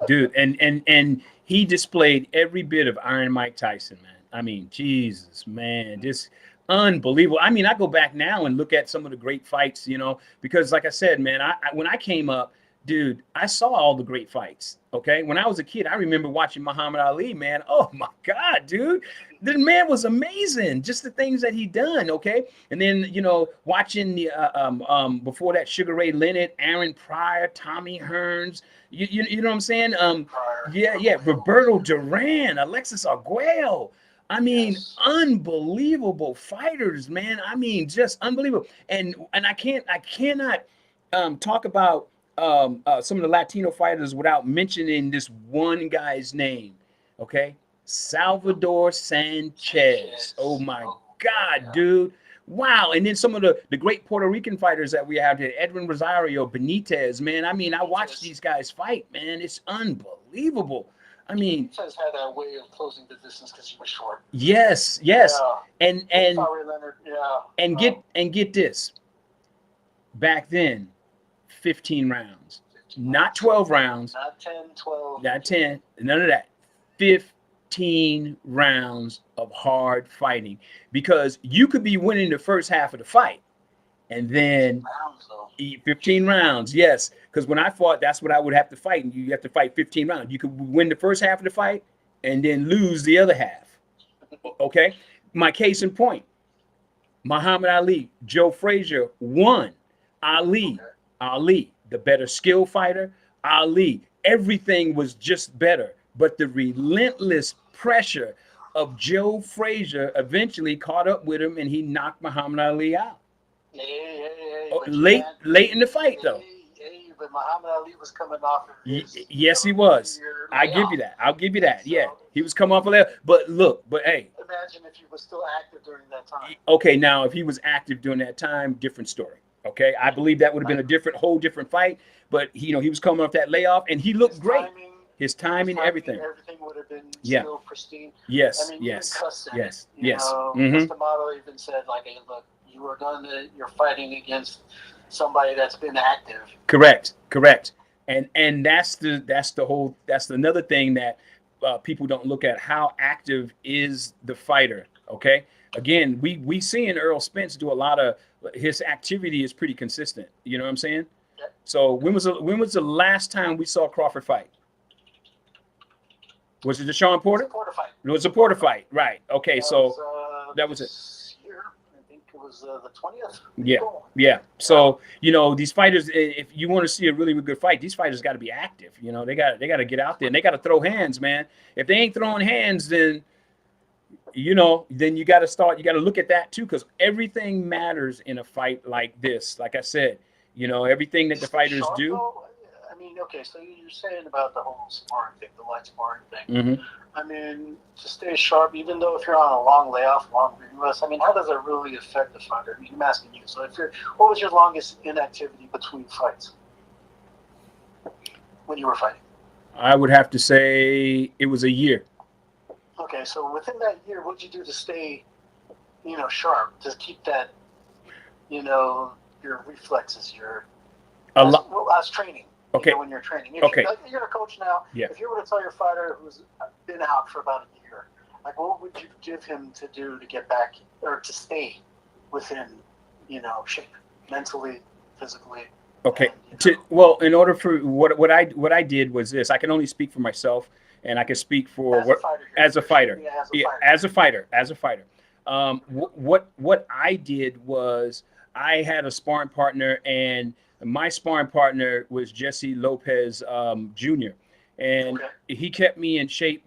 dude, and he displayed every bit of Iron Mike Tyson, man. I mean, Jesus, man, just unbelievable. I mean, I go back now and look at some of the great fights, you know, because like I said, man, when I came up, dude, I saw all the great fights. Okay, when I was a kid, I remember watching Muhammad Ali, man. Oh my God, dude, the man was amazing. Just the things that he done. Okay, and then you know, watching the before that, Sugar Ray Leonard, Aaron Pryor, Tommy Hearns. You know what I'm saying? Yeah, Roberto Duran, Alexis Arguello. I mean, Yes. unbelievable fighters, man. I mean, just unbelievable. And I cannot talk about some of the Latino fighters without mentioning this one guy's name. Okay, Salvador Sanchez. Oh my God, dude. Wow. And then some of the great Puerto Rican fighters that we have here, Edwin Rosario, Benitez, man. I mean, I watched these guys fight, man. It's unbelievable. I mean, Benitez had that way of closing the distance because he was short. yes. Yeah. And Sorry, Leonard. Yeah. and get this. Back then, 15 rounds. Not 12 rounds. Not 10, 12. Not 10. None of that. 15 rounds of hard fighting, because you could be winning the first half of the fight and then 15 rounds. Yes, because when I fought, that's what I would have to fight, and you have to fight 15 rounds. You could win the first half of the fight and then lose the other half. Okay, my case in point: Muhammad Ali, Joe Frazier won. Ali, the better skill fighter. Ali, everything was just better. But the relentless pressure of Joe Frazier eventually caught up with him, and he knocked Muhammad Ali out. Late in the fight, though. But Muhammad Ali was coming off of yes, he was. I give you that. I'll give you that. Yeah, he was coming off of that. But hey. Imagine if he was still active during that time. Okay, now if he was active during that time, different story. Okay, I believe that would have been a whole different fight. But he was coming off that layoff, and he looked great. His timing, everything would have been still pristine. Yes, I mean, yes, yes. Mm-hmm. Mr. Model even said, like, hey, look, you're fighting against somebody that's been active. Correct. And that's another thing that people don't look at. How active is the fighter? Okay. Again, we seeing Earl Spence do a lot of his activity is pretty consistent. You know what I'm saying? Yep. So when was the last time we saw Crawford fight? Was it the Sean Porter? It was a Porter fight, right? Okay, that was it. Year, I think it was the 20th. Yeah. So these fighters, if you want to see a really good fight, these fighters got to be active. They got to get out there and they got to throw hands, man. If they ain't throwing hands, then you got to look at that too, because everything matters in a fight like this. Like I said, everything that the fighters do. Though? I mean, okay, so you're saying about the whole sparring thing, the light sparring thing. Mm-hmm. I mean, to stay sharp, even though if you're on a long layoff, long rest, I mean, how does it really affect the fighter? I mean, I'm asking you. So what was your longest inactivity between fights when you were fighting? I would have to say it was a year. Okay, so within that year, what did you do to stay, sharp, to keep that, your reflexes, as training? Okay. When you're training. Okay. You're a coach now. Yeah. If you were to tell your fighter who's been out for about a year, like, what would you give him to do to get back or to stay within, shape, mentally, physically? Okay. In order for what I did was this. I can only speak for myself, and I can speak for as a fighter. What I did was I had a sparring partner, and my sparring partner was Jesse Lopez Jr. And he kept me in shape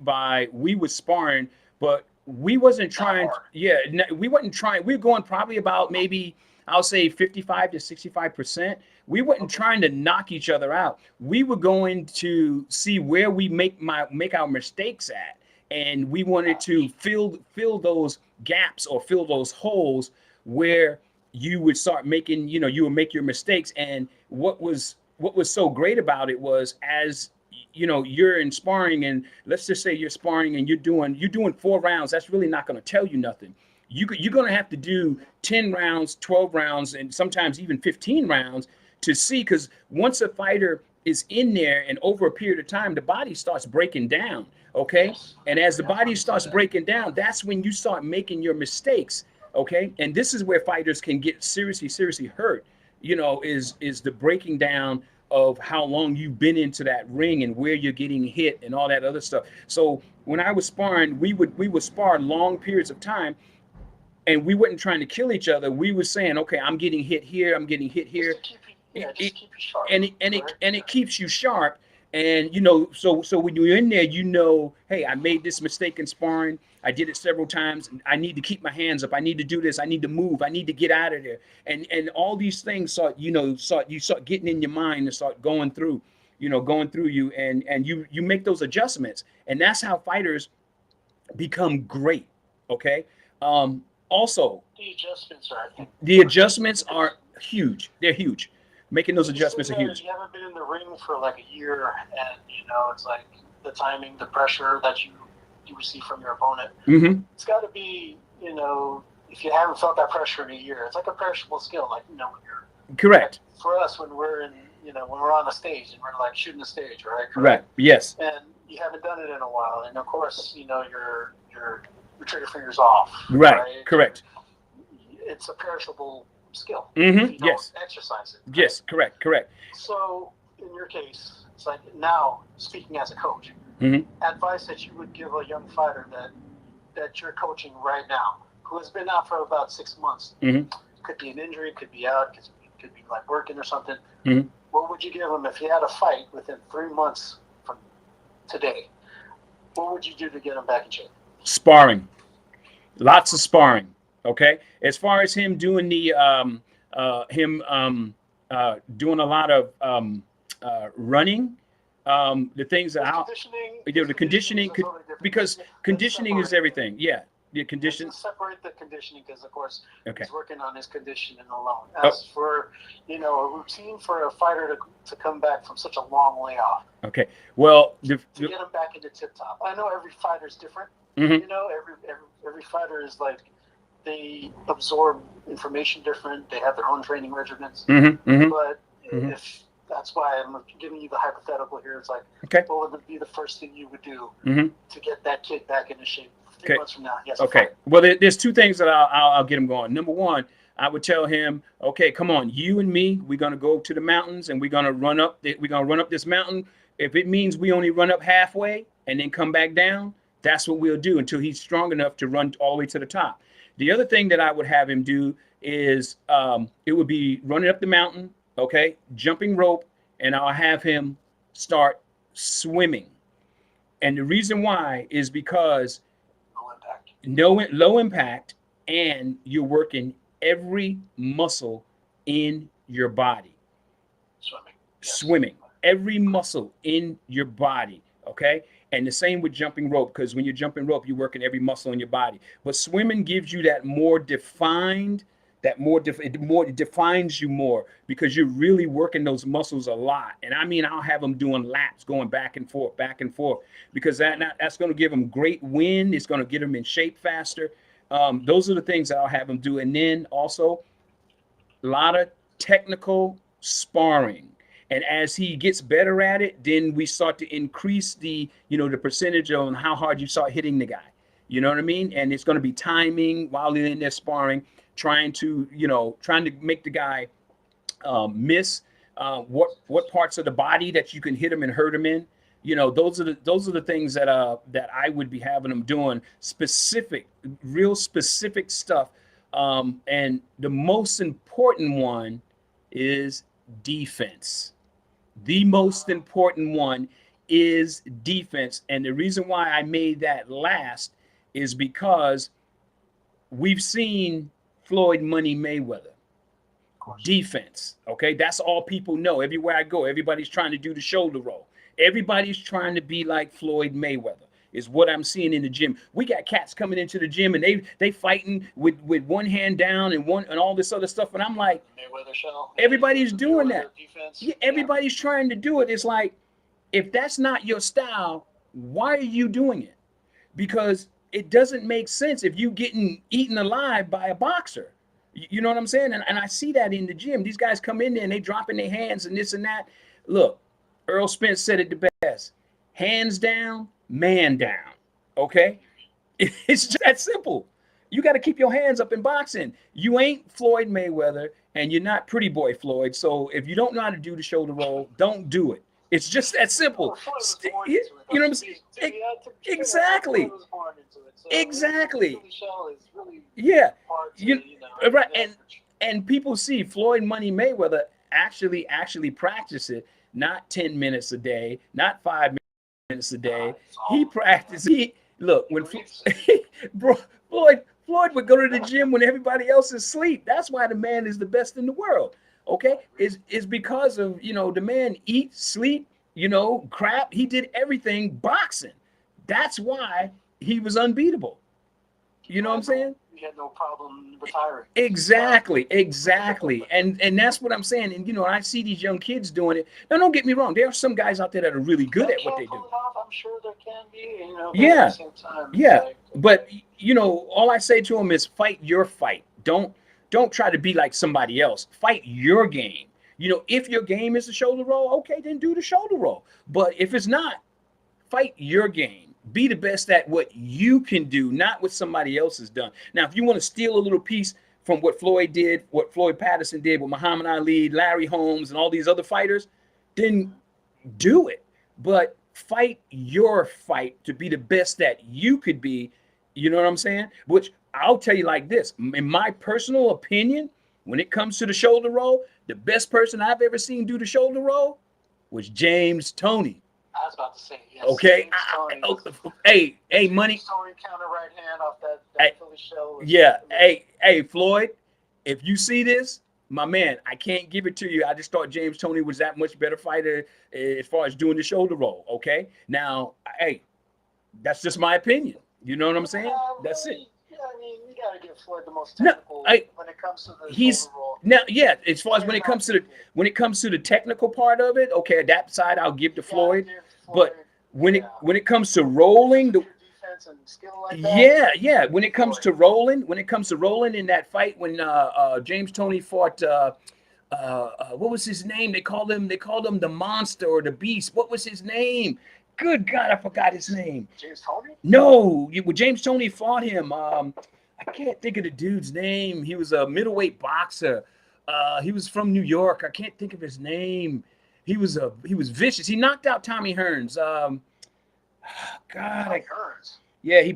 we were sparring, but we wasn't trying. We wasn't trying. We were going probably about maybe, I'll say 55 to 65%. We weren't trying to knock each other out. We were going to see where we make our mistakes at. And we wanted to fill those gaps or fill those holes where you would start making, you would make your mistakes. And what was so great about it was, as you know, you're in sparring, and let's just say you're sparring and you're doing 4 rounds. That's really not going to tell you nothing. You're going to have to do 10 rounds, 12 rounds, and sometimes even 15 rounds to see, because once a fighter is in there and over a period of time, the body starts breaking down. Okay. Yes. And as the body starts breaking down, that's when you start making your mistakes. Okay. And this is where fighters can get seriously hurt, you know, is the breaking down of how long you've been into that ring and where you're getting hit and all that other stuff. So when I was sparring, we would spar long periods of time, and we weren't trying to kill each other. We were saying, okay, I'm getting hit here, I'm getting hit here. Just to keep you sharp. And it keeps you sharp. And you know, so when you're in there, you know, hey, I made this mistake in sparring. I did it several times. I need to keep my hands up. I need to do this. I need to move. I need to get out of there. And all these things start getting in your mind and start going through you, and you make those adjustments. And that's how fighters become great. Okay. Also, the adjustments are huge. They're huge. Making those adjustments are huge. If you haven't been in the ring for like a year, and you know, it's like the timing, the pressure that you receive from your opponent. Mm-hmm. It's got to be, you know, if you haven't felt that pressure in a year, it's like a perishable skill. Like, you know, when you're correct. Like for us, when we're in, you know, when we're on the stage and we're like shooting the stage, right? Correct? Right. Yes. And you haven't done it in a while, and of course, you know, your trigger finger's off. Right. Correct. It's a perishable skill. Mm-hmm. If you don't Yes. exercise it. Right? Yes. Correct. So in your case, it's like now speaking as a coach, Mm-hmm. advice that you would give a young fighter that you're coaching right now, who has been out for about 6 months. Mm-hmm. Could be an injury, could be out, could be like working or something. Mm-hmm. What would you give him if he had a fight within 3 months from today? What would you do to get him back in shape? Sparring. Lots of sparring. Okay. As far as him doing the doing a lot of running, the things that the conditioning could, because conditioning is everything. Yeah. The condition. Separate the conditioning, because of course Okay. he's working on his conditioning alone. As for, you know, a routine for a fighter to come back from such a long layoff. Okay. Well, to get him back into tip top. I know every fighter is different. Mm-hmm. You know, every fighter is like, they absorb information different. They have their own training regimens. Mm-hmm. Mm-hmm. But Mm-hmm. if that's why I'm giving you the hypothetical here, it's like, okay, what would be the first thing you would do mm-hmm. to get that kid back into shape 3 Okay. months from now? Yes. Okay. Well, there's 2 things that I'll get him going. Number one, I would tell him, okay, come on, you and me, we're gonna go to the mountains and we're gonna run up this mountain. If it means we only run up halfway and then come back down, that's what we'll do until he's strong enough to run all the way to the top. The other thing that I would have him do is it would be running up the mountain, okay, jumping rope, and I'll have him start swimming. And the reason why is because low impact, and you're working every muscle in your body. Swimming, every muscle in your body, okay? And the same with jumping rope, because when you're jumping rope, you're working every muscle in your body. But swimming gives you that more defined, it defines you more, because you're really working those muscles a lot. And I mean, I'll have them doing laps, going back and forth, because that's going to give them great wind. It's going to get them in shape faster. Those are the things that I'll have them do. And then also a lot of technical sparring. And as he gets better at it, then we start to increase the percentage on how hard you start hitting the guy. You know what I mean? And it's going to be timing while they're in there sparring, trying to make the guy miss what parts of the body that you can hit him and hurt him in. You know, those are the things that I would be having them doing, real specific stuff. And the most important one is defense. The most important one is defense. And the reason why I made that last is because we've seen Floyd Money Mayweather. Defense. Okay. That's all people know. Everywhere I go, everybody's trying to do the shoulder roll. Everybody's trying to be like Floyd Mayweather, is what I'm seeing in the gym. We got cats coming into the gym and they fighting with one hand down and all this other stuff. And I'm like, Mayweather shell. Everybody's doing that. Defense. Yeah, everybody's trying to do it. It's like, If that's not your style, why are you doing it? Because it doesn't make sense if you getting eaten alive by a boxer. You know what I'm saying? And I see that in the gym. These guys come in there and they dropping their hands and this and that. Look, Earl Spence said it the best. Hands down, man down. Okay? It's just that simple. You got to keep your hands up in boxing. You ain't Floyd Mayweather and you're not Pretty Boy Floyd. So if you don't know how to do the shoulder roll, don't do it. It's just that simple. You know what I'm saying? Exactly. Exactly. Yeah. Right. And people see Floyd Money Mayweather actually practice it, not 10 minutes a day, not 5 minutes a day. He practiced. Look, when Floyd would go to the gym when everybody else is asleep. That's why the man is the best in the world. Okay, is because of, the man eat, sleep, crap. He did everything boxing. That's why he was unbeatable. You know what I'm saying? He had no problem retiring. Exactly. And that's what I'm saying. And I see these young kids doing it. Now, don't get me wrong. There are some guys out there that are really good at what they do. I'm sure there can be. Yeah. At the same time, yeah. But all I say to them is fight your fight. Don't try to be like somebody else. Fight your game. If your game is the shoulder roll, okay, then do the shoulder roll. But if it's not, fight your game. Be the best at what you can do, not what somebody else has done. Now, if you want to steal a little piece from what Floyd did, what Floyd Patterson did with Muhammad Ali, Larry Holmes, and all these other fighters, then do it. But fight your fight to be the best that you could be. You know what I'm saying? Which I'll tell you like this. In my personal opinion, when it comes to the shoulder roll, the best person I've ever seen do the shoulder roll was James Toney. I was about to say, yes. Okay. Hey, money. Tony counter right hand off that Philly shell. Yeah. Hey, Floyd, if you see this, my man, I can't give it to you. I just thought James Toney was that much better fighter as far as doing the shoulder roll. Okay. Now, hey, that's just my opinion. You know what I'm saying? That's it. Yeah, I mean, you gotta give Floyd the most technical when it comes to the shoulder roll. Now, yeah, as far as when it comes to the technical part of it, okay, that side I'll give to Floyd. But when it comes to rolling, defense and skill like that. Yeah. When it comes to rolling in that fight when James Toney fought what was his name? They called him the monster or the beast. What was his name? Good God, I forgot his name. James Toney? No, James Toney fought him. I can't think of the dude's name. He was a middleweight boxer. He was from New York. I can't think of his name. He was vicious. He knocked out Tommy Hearns. Hearns. Yeah, he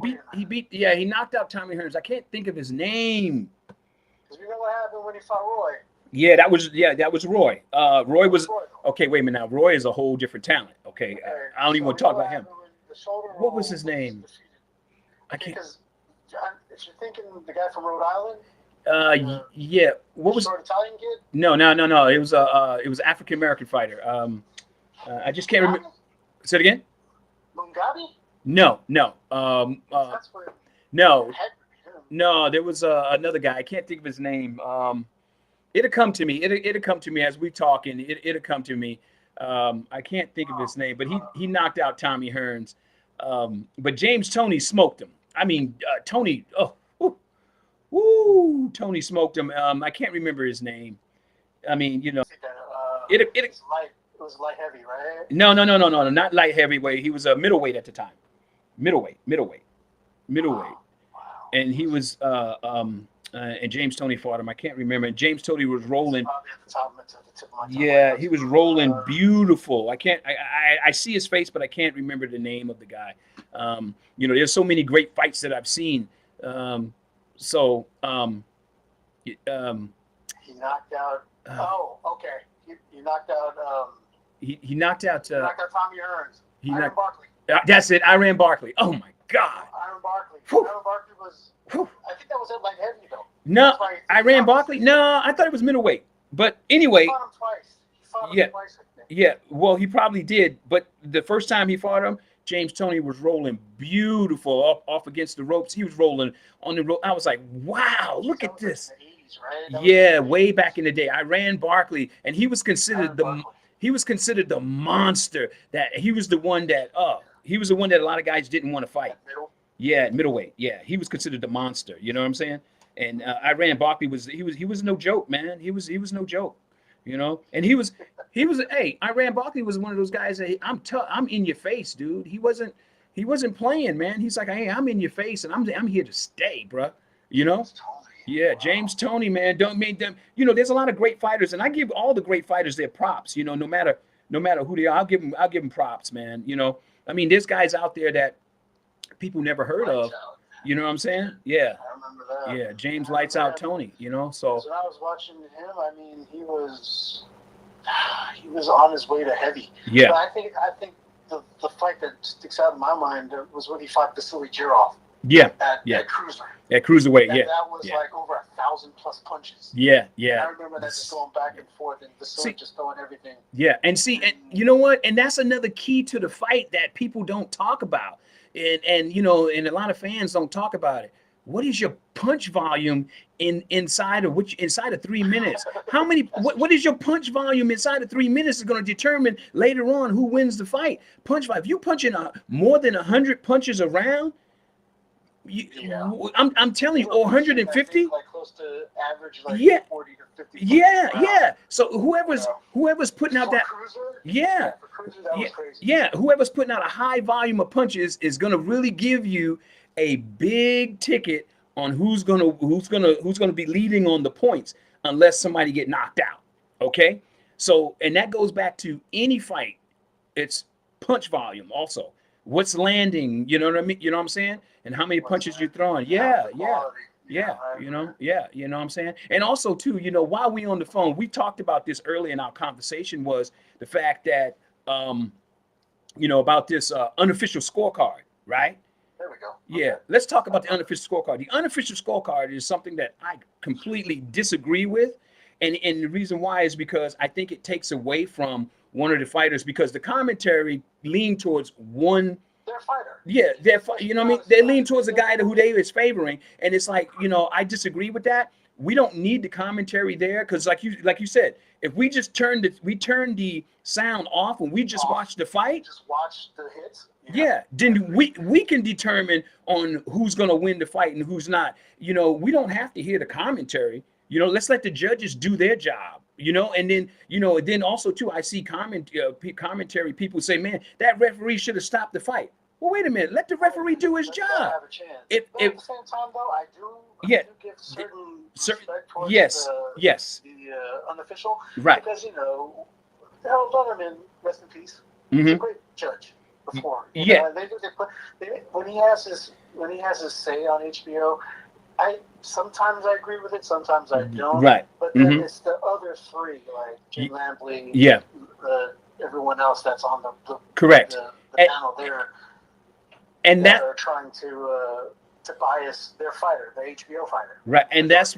knocked out Tommy Hearns. I can't think of his name. Because you know what happened when he fought Roy? Yeah, that was Roy. Roy was okay. Wait a minute now. Roy is a whole different talent. Okay, I don't even want to talk about him. What was his name? I can't. Because if you're thinking the guy from Rhode Island. Yeah. What was? Short Italian kid? No. It was African American fighter. I just can't remember. Say it again. Mungabi? No. That's what. No. There was another guy. I can't think of his name. It'll come to me. It'll come to me as we talking. It'll come to me. I can't think of his name, but he knocked out Tommy Hearns. But James Toney smoked him. I mean, Toney. Toney smoked him. I can't remember his name. I mean, it was light heavy, right? No, not light heavyweight. He was a middleweight at the time. Middleweight. Wow. And he was and James Toney fought him. I can't remember. James Toney was rolling. Yeah, he was rolling beautiful. I see his face, but I can't remember the name of the guy. There's so many great fights that I've seen. He knocked out. He knocked out. He knocked out. Tommy Hearns. Iron Barkley. That's it. Iron Barkley. Oh my God. Iron Barkley. Iron Barkley was. I think that was at light heavy though. No, Iron Barkley. No, I thought it was middleweight. But anyway. He fought him twice. Twice, I think. Yeah. Well, he probably did. But the first time he fought him, James Toney was rolling beautiful off against the ropes. He was rolling on the rope. I was like, wow, look at this. Right? Yeah, way back in the day. Iran Barkley, and he was considered he was considered the monster. That he was the one that he was the one that a lot of guys didn't want to fight. Yeah, middleweight. Yeah, he was considered the monster. You know what I'm saying? And Iran Barkley was no joke, man. He was no joke. You know, and he was hey, Iran Barkley was one of those guys that I'm tough. I'm in your face, dude. He wasn't playing, man. He's like, hey, I'm in your face, and I'm here to stay, bro. You know? Yeah, James Toney, man. Don't mean them. You know, there's a lot of great fighters, and I give all the great fighters their props. You know, no matter who they are, I'll give them props, man. You know, I mean, there's guys out there that people never heard of. You know what I'm saying? Yeah. I remember that. Yeah, James Lights Out Toney. You know, so. When I was watching him, I mean, he was on his way to heavy. Yeah. But I think the fight that sticks out in my mind was when he fought Vasily Jirov. Yeah. At Cruiser. At cruiserweight, That was like over 1,000+ punches. Yeah. And I remember that just going back and forth, and Vasily just throwing everything. Yeah, and see, and you know what? And that's another key to the fight that people don't talk about, and you know, and a lot of fans don't talk about it. What is your punch volume inside of 3 minutes? How many? What is your punch volume inside of 3 minutes is going to determine later on who wins the fight. Punch volume. If you punching more than 100 punches around. I'm telling you, 150, like close to average, like 40 to 50. Yeah. So whoever's putting out that, Cruiser, for Cruiser, that was crazy. Yeah, whoever's putting out a high volume of punches is gonna really give you a big ticket on who's gonna be leading on the points, unless somebody get knocked out. Okay, so and that goes back to any fight. It's punch volume also. What's landing? You know what I mean? You know what I'm saying? And how many punches you're throwing? Yeah. You know what I'm saying? And also too, you know, while we on the phone, we talked about this earlier in our conversation, was the fact that you know, about this unofficial scorecard, right? There we go. Yeah, Okay. let's talk about the unofficial scorecard. The unofficial scorecard is something that I completely disagree with. And the reason why is because I think it takes away from one of the fighters, because the commentary lean towards one. They're a fighter. Yeah, you know what I mean? They lean towards the guy who they is favoring. And it's like, you know, I disagree with that. We don't need the commentary there, because like you said, if we just turn the sound off and we just watch the fight. Just watch the hits. Yeah, then we can determine on who's going to win the fight and who's not. You know, we don't have to hear the commentary. You know, let's let the judges do their job, you know, and then, you know, then also too, I see commentary people say, man, that referee should have stopped the fight. Well, wait a minute, let the referee do his job. Have a chance. At the same time, though, I do give certain respect towards the unofficial. Right. Because, you know, Harold Letterman, rest in peace, he's a great judge before. You know, when he has his say on HBO, sometimes I agree with it, sometimes I don't. Right. But then it's the other three, like Jim Lampley, everyone else that's on the panel there, and that are trying to bias their fighter, the HBO fighter. Right, and that's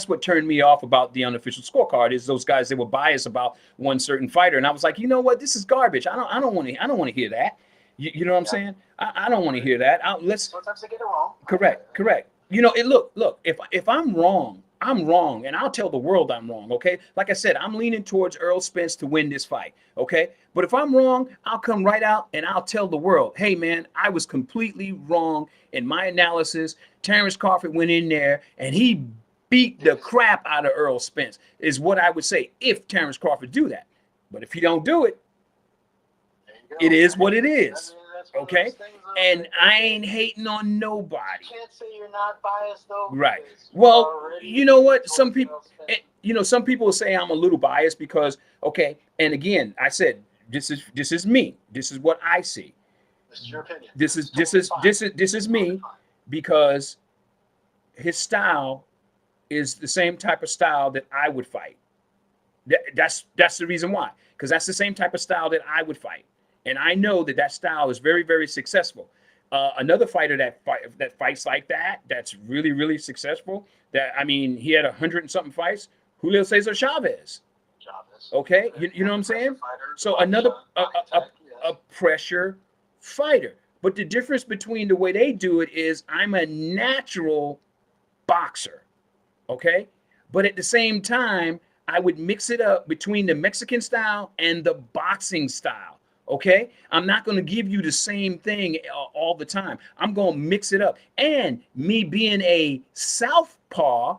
what turned me off about the unofficial scorecard, is those guys that were biased about one certain fighter, and I was like, you know what, this is garbage. I don't want to hear that. You know what I'm saying? I don't want to hear that. Sometimes they get it wrong. Correct. You know, look, if I'm wrong, I'm wrong, and I'll tell the world I'm wrong, okay? Like I said, I'm leaning towards Errol Spence to win this fight, okay? But if I'm wrong, I'll come right out and I'll tell the world, hey, man, I was completely wrong in my analysis. Terrence Crawford went in there, and he beat the crap out of Errol Spence, is what I would say if Terrence Crawford do that. But if he don't do it, it is what it is. Okay, and I ain't hating on nobody. You can't say you're not biased, though. Right. Well, you know what? Some people will say I'm a little biased because, okay, and again, I said this is me. This is what I see. This is your opinion. This is me, because his style is the same type of style that I would fight. That's the reason why, because that's the same type of style that I would fight. And I know that style is very, very successful. Another fighter that fights like that's really, really successful, he had 100 and something fights, Julio Cesar Chavez. Okay, you know what I'm saying? So another a pressure fighter. But the difference between the way they do it is I'm a natural boxer. Okay, but at the same time, I would mix it up between the Mexican style and the boxing style. Okay, I'm not going to give you the same thing all the time. I'm going to mix it up. And me being a southpaw,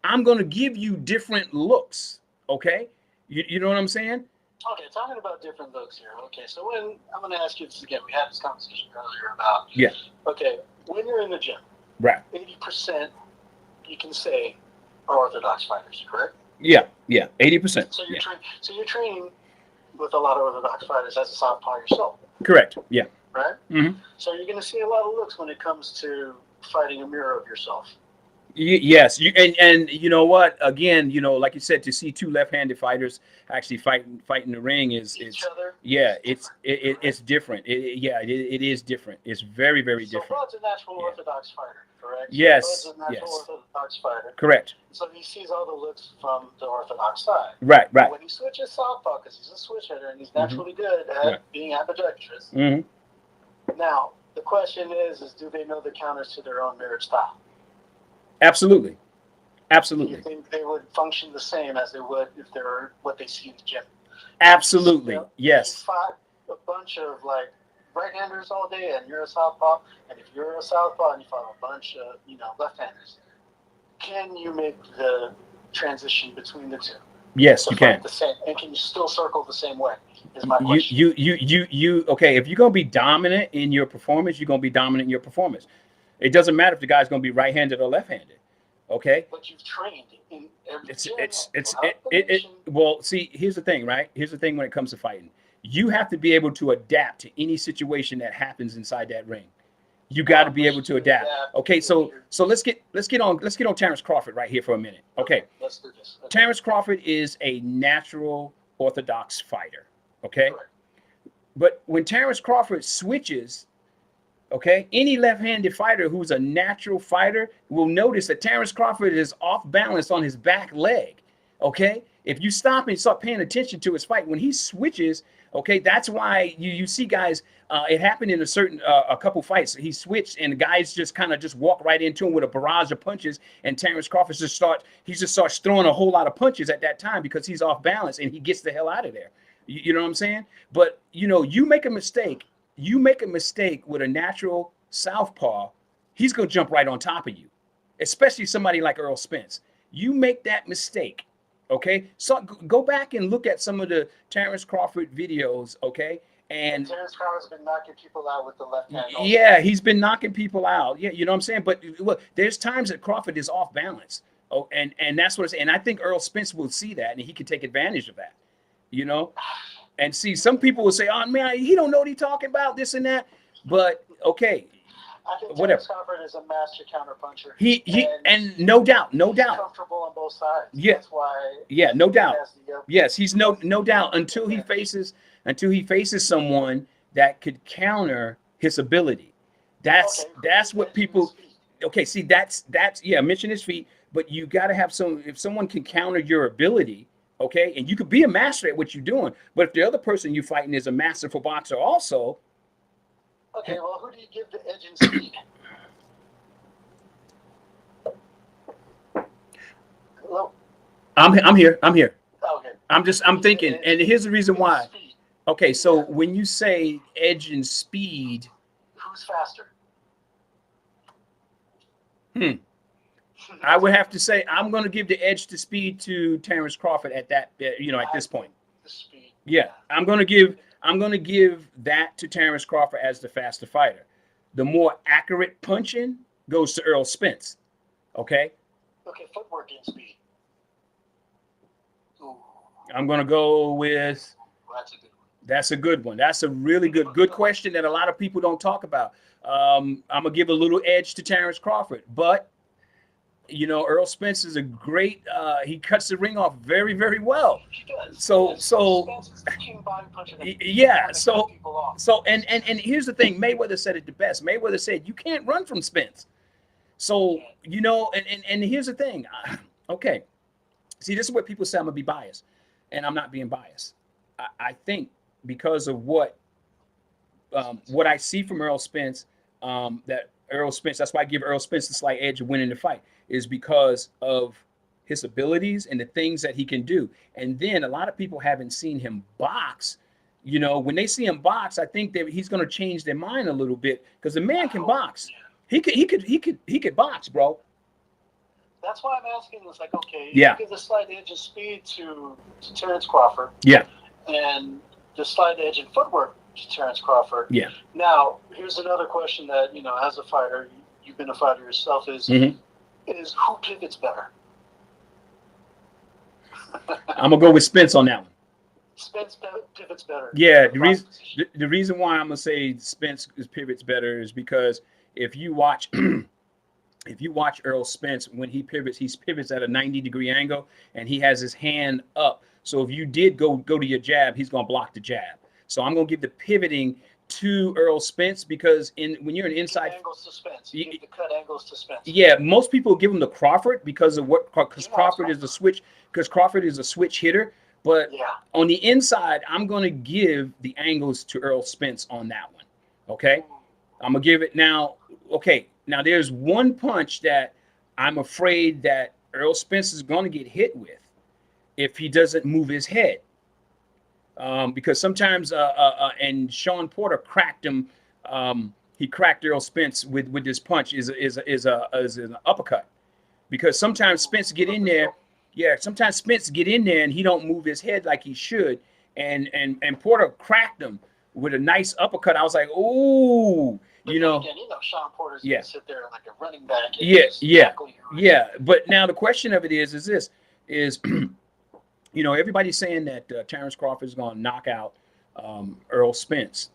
I'm going to give you different looks. Okay, you know what I'm saying? Okay, talking about different looks here. Okay, so when I'm going to ask you this again, we had this conversation earlier about. Yeah. Okay, when you're in the gym, right? 80% you can say are orthodox fighters, correct? Yeah, 80%. So you're training with a lot of orthodox fighters as a southpaw yourself. Correct. Yeah. Right. Mm-hmm. So you're going to see a lot of looks when it comes to fighting a mirror of yourself. Yes, and you know what? Again, like you said, to see two left-handed fighters actually fighting the ring is other. Yeah, it's different. It is different. It's very, very different. So Bud's a natural orthodox fighter, correct? Yes. Bud's a natural orthodox fighter. Correct. So he sees all the looks from the orthodox side. Right. But when he switches southpaw, because he's a switch hitter and he's naturally good at being ambidextrous. Mm-hmm. Now the question is do they know the counters to their own mirrored style? Absolutely. Do you think they would function the same as they would if they were what they see in the gym? Absolutely. Yes. You fought a bunch of right-handers all day, and you're a southpaw. And if you're a southpaw and you fought a bunch of left-handers, can you make the transition between the two? Yes, you can. The same, and can you still circle the same way? Is my question. You okay? If you're gonna be dominant in your performance, you're gonna be dominant in your performance. It doesn't matter if the guy's going to be right-handed or left-handed. Okay. But you've trained in every well, see, here's the thing, right? Here's the thing when it comes to fighting. You have to be able to adapt to any situation that happens inside that ring. You got to be able to adapt. Okay, so let's get on Terrence Crawford right here for a minute. Okay. Let's do this. Okay. Terrence Crawford is a natural orthodox fighter. Okay. Correct. But when Terrence Crawford switches, okay, any left-handed fighter who's a natural fighter will notice that Terrence Crawford is off balance on his back leg. Okay, if you stop and start paying attention to his fight, when he switches, okay, that's why you see guys. It happened in a couple fights. He switched, and the guys just kind of walk right into him with a barrage of punches. And Terrence Crawford just starts throwing a whole lot of punches at that time because he's off balance, and he gets the hell out of there. You know what I'm saying? But you make a mistake. You make a mistake with a natural southpaw, he's going to jump right on top of you, especially somebody like Earl Spence. You make that mistake, okay? So go back and look at some of the Terrence Crawford videos, okay? And Terrence Crawford's been knocking people out with the left hand. Yeah, he's been knocking people out. Yeah, you know what I'm saying? But look, there's times that Crawford is off balance. Oh, and that's what it's, and I think Earl Spence will see that, and he can take advantage of that, And see, some people will say, "Oh man, he don't know what he's talking about, this and that." But okay, I think whatever. Terrence Crawford is a master counterpuncher. And no doubt. Comfortable on both sides. Yeah, that's why. Yeah, no doubt. Yes, he's no doubt until he faces someone that could counter his ability. That's what people. Okay, see, that's mention his feet, but you got to have if someone can counter your ability. Okay, and you could be a master at what you're doing, but if the other person you're fighting is a masterful boxer also. Okay, well, who do you give the edge in speed? Hello? I'm here. Okay. I'm thinking, and here's the reason why. Okay, so when you say edge and speed, who's faster? I would have to say I'm going to give the edge to speed to Terrence Crawford at that, at this point. The speed. Yeah, I'm going to give that to Terrence Crawford as the faster fighter. The more accurate punching goes to Earl Spence. Okay. Okay, footwork and speed. Ooh. I'm going to go with. Well, that's a good one. That's a good one. That's a really good question that a lot of people don't talk about. I'm going to give a little edge to Terrence Crawford, but. Earl Spence is a great. He cuts the ring off very, very well. He does. So yeah. And here's the thing. Mayweather said it the best. Mayweather said you can't run from Spence. So and here's the thing. Okay, see, this is what people say I'm gonna be biased, and I'm not being biased. I think because of what I see from Earl Spence, that Earl Spence. That's why I give Earl Spence the slight edge of winning the fight. Is because of his abilities and the things that he can do. And then a lot of people haven't seen him box. You know, when they see him box, I think that he's going to change their mind a little bit because the man can box. He could box, bro. That's why I'm asking this. Like, okay, Yeah. you give the slight edge of speed to Terrence Crawford. Yeah. And the slight edge in footwork to Terrence Crawford. Yeah. Now, here's another question that, you know, as a fighter, you've been a fighter yourself, is who pivots better? I'm gonna go with Spence on that one. Spence pivots better. Yeah, the reason why I'm gonna say Spence pivots better is because if you watch if you watch Earl Spence, when he pivots at a 90-degree angle and he has his hand up. So if you did go to your jab, he's gonna block the jab. So I'm gonna give the pivoting to Earl Spence because when you're an inside angles to Spence, you give the cut angles to Spence. Yeah, most people give him to Crawford because Crawford is a switch hitter. But on the inside, I'm gonna give the angles to Earl Spence on that one. Okay, I'm gonna give it now. Okay, now there's one punch that I'm afraid that Earl Spence is gonna get hit with if he doesn't move his head. Because sometimes and Sean Porter cracked him. He cracked Earl Spence with this punch is an uppercut. Because sometimes Spence get in there. Yeah, sometimes Spence get in there and he don't move his head like he should. And Porter cracked him with a nice uppercut. I was like, ooh, you know, Sean Porter's gonna sit there like a running back. Yeah. But now the question of it is this you know, everybody's saying that Terrence Crawford is going to knock out Earl Spence.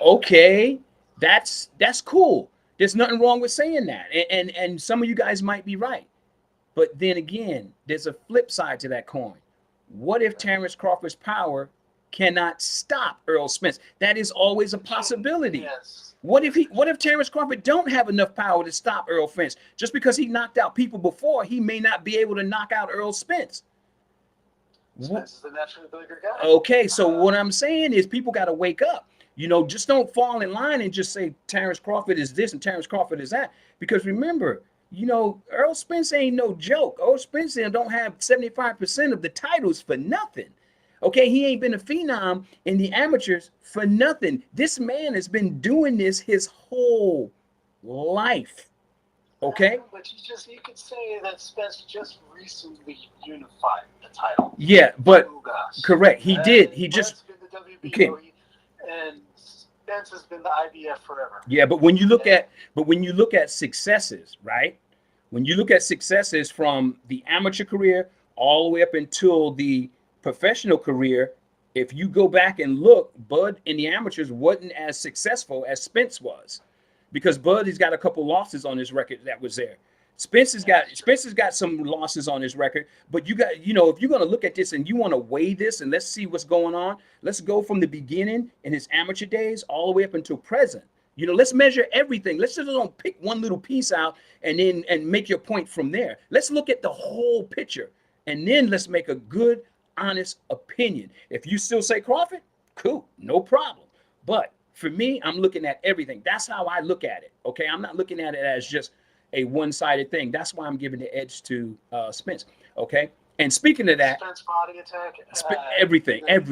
Okay, that's cool. There's nothing wrong with saying that, and some of you guys might be right. But then again, there's a flip side to that coin. What if Terrence Crawford's power cannot stop Earl Spence? That is always a possibility. Yes. What if Terrence Crawford don't have enough power to stop Earl Spence? Just because he knocked out people before, he may not be able to knock out Earl Spence. Spence is the naturally bigger guy. Okay, so what I'm saying is people got to wake up. You know, just don't fall in line and just say Terrence Crawford is this and Terrence Crawford is that. Because remember, you know, Earl Spence ain't no joke. Earl Spence don't have 75% of the titles for nothing. Okay, he ain't been a phenom in the amateurs for nothing. This man has been doing this his whole life. Okay, but you could say that Spence just recently unified the title. Yeah, but correct, he did. He just been the WBO, and Spence has been the IBF forever. Yeah, but when you look at successes, right? When you look at successes from the amateur career all the way up until the professional career, if you go back and look, Bud in the amateurs wasn't as successful as Spence was. Because Bud has got a couple losses on his record that was there. Spence has got some losses on his record, but you got, you know, if you're going to look at this and you want to weigh this and let's see what's going on, let's go from the beginning in his amateur days all the way up until present. You know, let's measure everything. Let's just don't pick one little piece out and make your point from there. Let's look at the whole picture and then let's make a good, honest opinion. If you still say Crawford, cool, no problem. But for me, I'm looking at everything. That's how I look at it. Okay, I'm not looking at it as just a one-sided thing. That's why I'm giving the edge to Spence. Okay, and speaking of that, Spence body attack, everything, and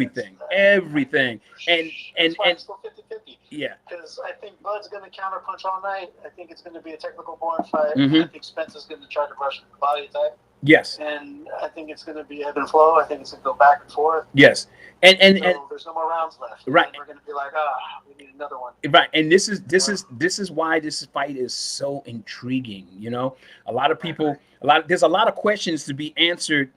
it's still 50-50. Yeah, because I think Bud's going to counterpunch all night. I think it's going to be a technical born fight. I think Spence is going to try to rush the body attack. Yes. And I think it's going to be ebb and flow. I think it's going to go back and forth. Yes. And there's no more rounds left. Right. And we're going to be like, we need another one. Right. And this is why this fight is so intriguing. You know, a lot of people, there's a lot of questions to be answered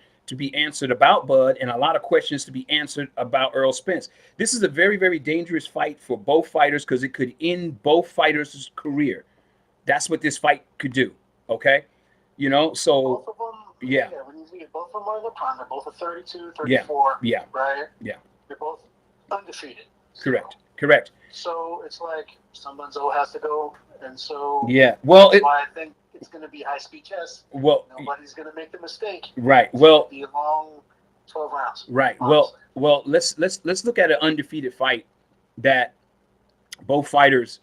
about Bud and a lot of questions to be answered about Earl Spence. This is a very, very dangerous fight for both fighters because it could end both fighters' career. That's what this fight could do. Okay. You know, so both of them, when you get both of them are in their prime, they're both at 32, 34, right? Yeah. They're both undefeated. Correct. So it's like someone's has to go, and so well, that's why I think it's going to be high-speed chess. Well, nobody's going to make the mistake. Right. Well, be a long 12 rounds. Right. Honestly. Well, let's look at an undefeated fight that both fighters,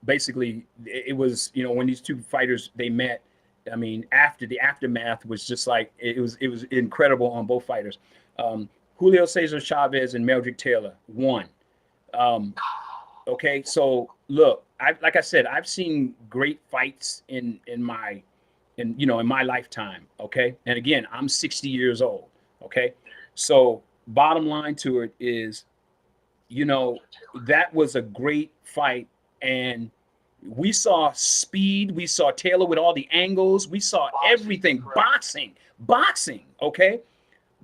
basically, it was, you know, when these two fighters they met. I mean, after the aftermath was just like it was incredible on both fighters. Julio Cesar Chavez and Meldrick Taylor won. Okay, so look, like I said, I've seen great fights in my lifetime. Okay, and again, I'm 60 years old. Okay, so bottom line to it is, that was a great fight, and we saw speed. We saw Taylor with all the angles. We saw everything. Boxing. Okay,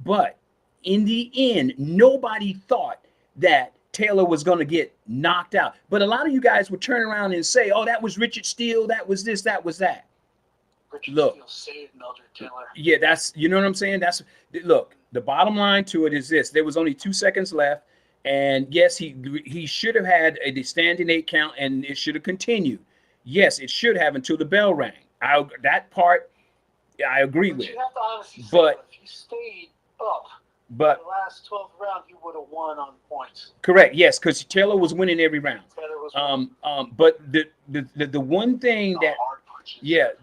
but in the end, nobody thought that Taylor was going to get knocked out. But a lot of you guys would turn around and say, "Oh, that was Richard Steele. That was this. That was that." Look, Steele saved Meldrick Taylor. Yeah, you know what I'm saying. Look. The bottom line to it is this: there was only 2 seconds left, and yes, he should have had a standing 8 count, and it should have continued. Yes, it should have until the bell rang. That part, I agree with. You have to honestly say, but if he stayed up. But the last 12th round, he would have won on points. Correct. Yes, because Taylor was winning every round. But the one thing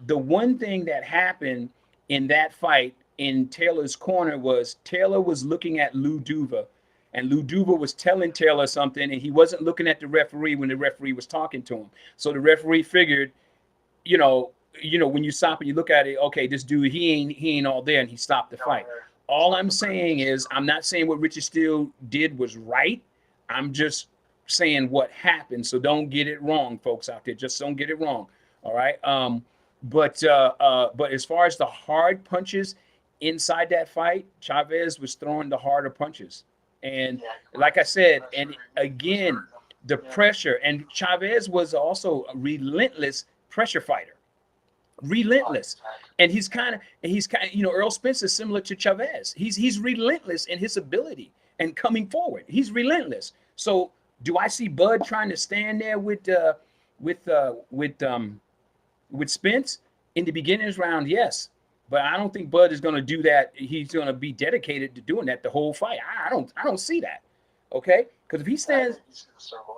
the one thing that happened in that fight in Taylor's corner was Taylor was looking at Lou Duva, and Lou Duva was telling Taylor something, and he wasn't looking at the referee when the referee was talking to him. So the referee figured, when you stop and you look at it, okay, this dude he ain't all there, and he stopped the fight. All I'm saying is, I'm not saying what Richard Steele did was right. I'm just saying what happened. So don't get it wrong, folks out there. Just don't get it wrong. All right. But as far as the hard punches inside that fight, Chavez was throwing the harder punches. And like I said, and again, the pressure, and Chavez was also a relentless pressure fighter. Relentless. And he's kind of, Earl Spence is similar to Chavez. He's relentless in his ability and coming forward. He's relentless. So do I see Bud trying to stand there with Spence in the beginner's round? Yes, but I don't think Bud is going to do that. He's going to be dedicated to doing that the whole fight. I don't see that. Okay, because if he stands, he circle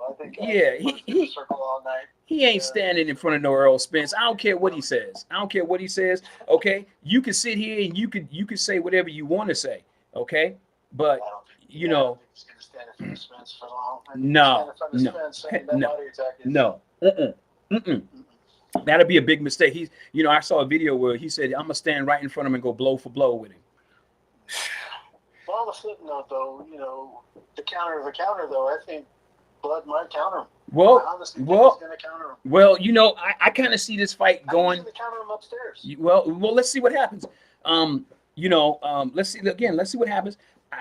all night. He ain't standing in front of no Earl Spence. I don't care what he says. Okay, you can sit here and you can say whatever you want to say. Okay, but he's gonna stand in front of Spence for long. No. That'd be a big mistake. I saw a video where he said, "I'm gonna stand right in front of him and go blow for blow with him." Well, on the flip note, though, the counter, though, I think Bud might counter him. Well, he's gonna counter him. Well, I kind of see this fight going. He's gonna counter him upstairs. Well, let's see what happens. Let's see what happens.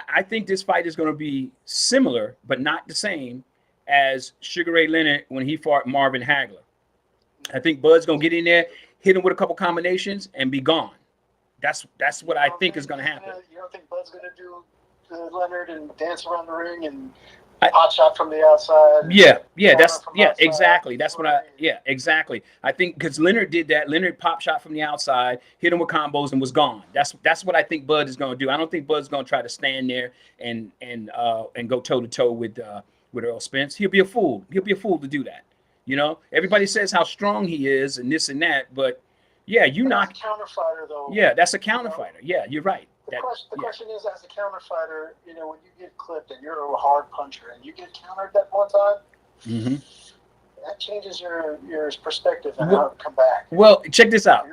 I think this fight is going to be similar, but not the same as Sugar Ray Leonard when he fought Marvin Hagler. I think Bud's going to get in there, hit him with a couple combinations, and be gone. That's what I think is going to happen. You don't think Bud's going to do Leonard and dance around the ring and hot shot from the outside? Exactly. Exactly. I think because Leonard did that. Leonard pop shot from the outside, hit him with combos, and was gone. That's what I think Bud is going to do. I don't think Bud's going to try to stand there and go toe to toe with Earl Spence. He'll be a fool. He'll be a fool to do that. Everybody says how strong he is and this and that, but yeah, you knock. That's a counter fighter, though. Yeah, that's a counter fighter. Yeah, you're right. The question is, as a counter fighter, when you get clipped and you're a hard puncher and you get countered that one time, that changes your perspective and how to come back. Well, check this out.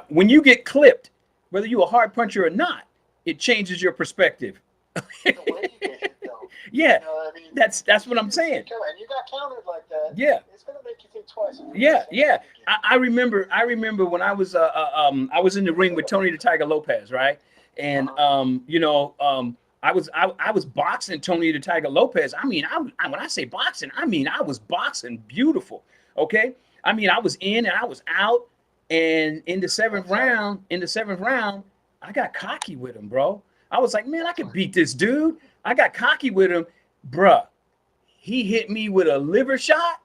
When you get clipped, whether you're a hard puncher or not, it changes your perspective. The way you get hit, though. Yeah, that's what I'm saying. And you got countered like that. Yeah, it's gonna make you think twice. Yeah. I remember when I was in the ring with Tony the Tiger Lopez, right? And I was boxing Tony the Tiger Lopez. When I say boxing, I was boxing beautiful. Okay, I was in and I was out, and in the seventh round, I got cocky with him, bro. I was like, man, I could beat this dude. I got cocky with him, bruh. He hit me with a liver shot.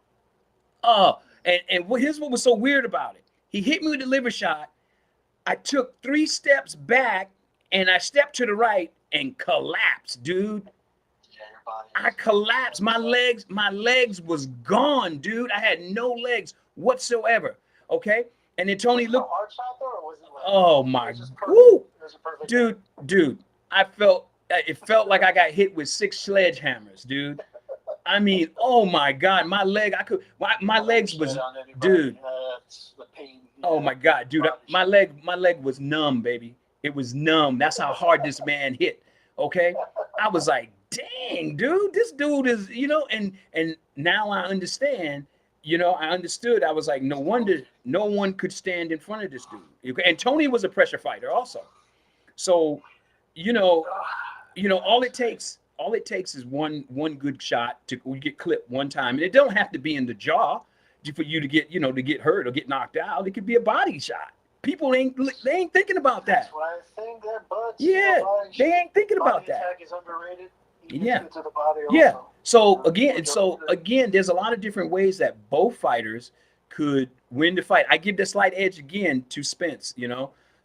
And here's what was so weird about it. He hit me with a liver shot. I took 3 steps back, and I stepped to the right and collapsed, dude. Yeah, your body. I collapsed. My legs was gone, dude. I had no legs whatsoever. Okay. And then Tony Was it a looked, hard shot though, or was it like? oh It my, was just perfect. woo, It was a perfect. dude, it felt like I got hit with 6 sledgehammers, dude. I mean, oh my God, my leg, my legs was, dude. It's the pain. Oh my God, dude, my leg was numb, baby. It was numb. That's how hard this man hit. Okay, I was like, dang, dude, this dude is, and now I understand. I understood. I was like, no wonder no one could stand in front of this dude. Okay? And Tony was a pressure fighter also. So, you know, all it takes is one good shot to get clipped one time, and it don't have to be in the jaw for you to get hurt or get knocked out. It could be a body shot. People ain't thinking about that. That's why I think that butts. Yeah, they ain't thinking about that. Body attack is underrated. Yeah. To the body also. Yeah. So again, there's a lot of different ways that both fighters could win the fight. I give the slight edge again to Spence.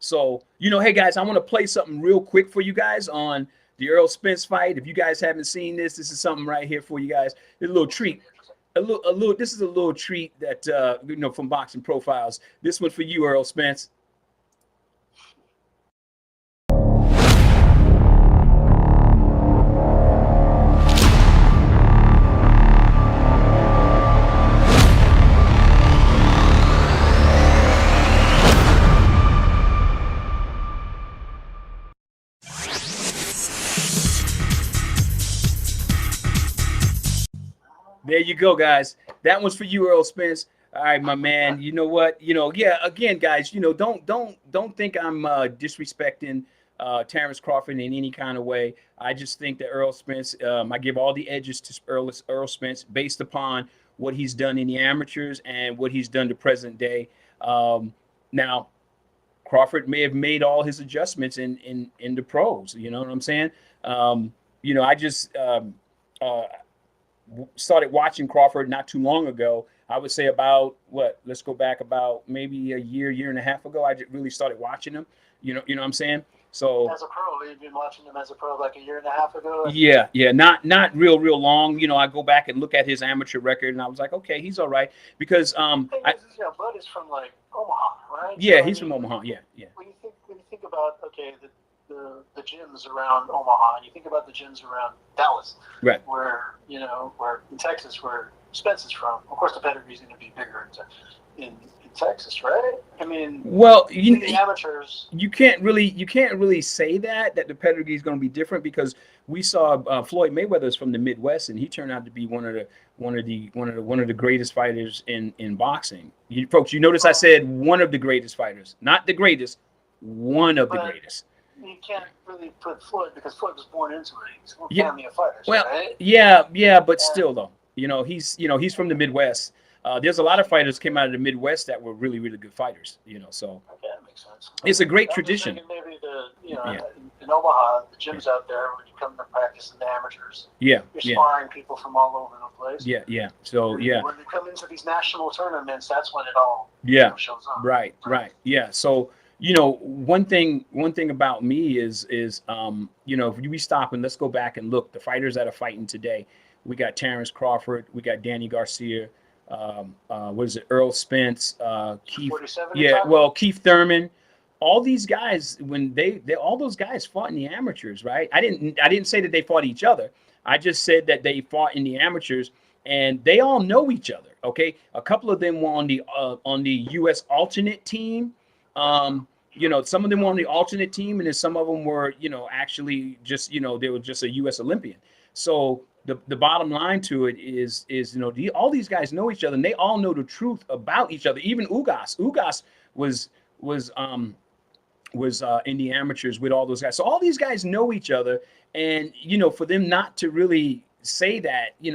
So hey guys, I want to play something real quick for you guys on the Errol Spence fight. If you guys haven't seen this is something right here for you guys. It's a little treat. This is a little treat that from Boxing Profiles. This one for you, Errol Spence. There you go, guys. That one's for you, Earl Spence. All right, my man. You know what? Yeah. Again, guys. Don't think I'm disrespecting Terrence Crawford in any kind of way. I just think that Earl Spence. I give all the edges to Earl Spence based upon what he's done in the amateurs and what he's done to present day. Now, Crawford may have made all his adjustments in the pros. You know what I'm saying? I just. Started watching Crawford not too long ago. I would say about let's go back about maybe a year and a half ago. I just really started watching him. You know what I'm saying? So as a pro, you've been watching him as a pro like a year and a half ago. Yeah, not real long. I go back and look at his amateur record, and I was like, okay, he's all right because Bud is from like Omaha, right? Yeah, he's from Omaha. Yeah. When you think about the gyms around Omaha, and you think about the gyms around Dallas, right? Where in Texas, where Spence is from, of course the pedigree is going to be bigger in Texas, right? I mean, well, the amateurs. You can't really say that the pedigree is going to be different because we saw Floyd Mayweather is from the Midwest, and he turned out to be one of the greatest fighters in boxing. Folks, you notice I said one of the greatest fighters, not the greatest, one of the greatest. You can't really put Floyd because Floyd was born into it. He's a family of fighters, well, right? Yeah, but still though, he's from the Midwest. There's a lot of fighters came out of the Midwest that were really, really good fighters. So okay, that makes sense. It's a great tradition. Maybe in Omaha, the gyms out there when you come to practice in the amateurs. Yeah, you're sparring people from all over the place. Yeah. So when they come into these national tournaments, that's when it all shows up. Right. Yeah. So one thing about me is if we stop and let's go back and look the fighters that are fighting today. We got Terrence Crawford, we got Danny Garcia, Earl Spence, Keith. Keith Thurman. All these guys, when all those guys fought in the amateurs, right? I didn't say that they fought each other. I just said that they fought in the amateurs, and they all know each other. Okay, a couple of them were on the U.S. alternate team. Some of them were on the alternate team, and then some of them were, actually just, they were just a U.S. Olympian. So the bottom line to it is all these guys know each other, and they all know the truth about each other. Even Ugas was in the amateurs with all those guys. So all these guys know each other, and for them not to really say that, they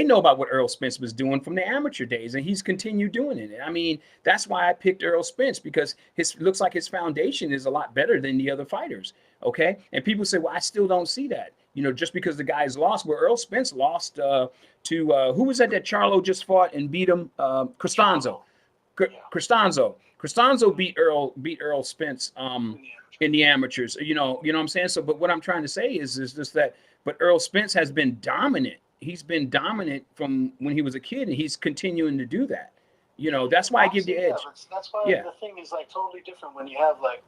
know about what Earl Spence was doing from the amateur days, and he's continued doing it. I mean, that's why I picked Earl Spence, because looks like his foundation is a lot better than the other fighters. Okay, and people say, well, I still don't see that. Just because the guys lost, where Earl Spence lost to who was that Charlo just fought and beat him? Costanzo. Costanzo beat Earl Spence in the amateurs. You know what I'm saying? So, but what I'm trying to say is just that. But Earl Spence has been dominant. He's been dominant from when he was a kid, and he's continuing to do that. That's why I give Honestly, the edge. but that's why Yeah. the thing is like totally different when you have like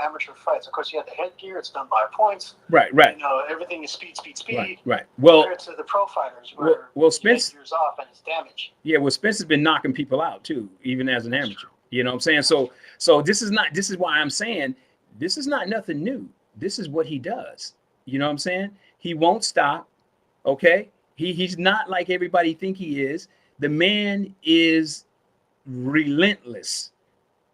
amateur fights. Of course, you have the headgear; it's done by points. Right. Everything is speed. Right. Well, compared to the pro fighters, where Spence. headgear's off and it's damage. Yeah. Well, Spence has been knocking people out too, even as an amateur. You know what I'm saying? So this is why I'm saying this is not nothing new. This is what he does. You know what I'm saying? He won't stop. Okay. He's not like everybody think he is. The man is relentless.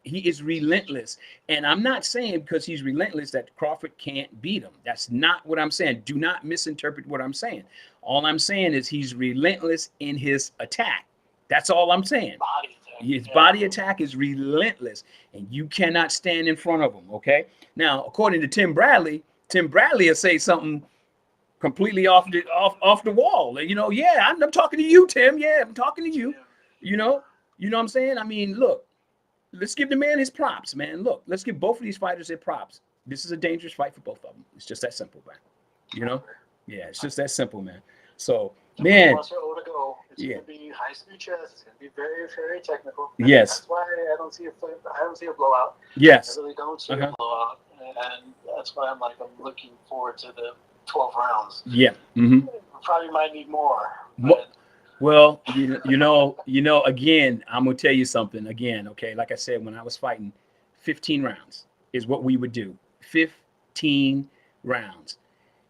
He is relentless. And I'm not saying because he's relentless that Crawford can't beat him. That's not what I'm saying. Do not misinterpret what I'm saying. All I'm saying is he's relentless in his attack. That's all I'm saying. Body attack. His body attack is relentless, and you cannot stand in front of him. Okay. Now, according to Tim Bradley will say something completely off the wall. Yeah, I'm talking to you, Tim. Yeah, I'm talking to you. You know what I'm saying? I mean, look, let's give the man his props, man. Look, let's give both of these fighters their props. This is a dangerous fight for both of them. It's just that simple, man. Yeah, it's just that simple, man. So, man, It's going to be high speed chess. It's going to be very, very technical. Yes. That's why I don't see a blowout. Yes. I really don't see a blowout, and that's why I'm looking forward to the 12 rounds. Yeah. Mm-hmm. Probably might need more. Well, again, I'm gonna tell you something again. Okay, like I said, when I was fighting, 15 rounds is what we would do. 15 rounds,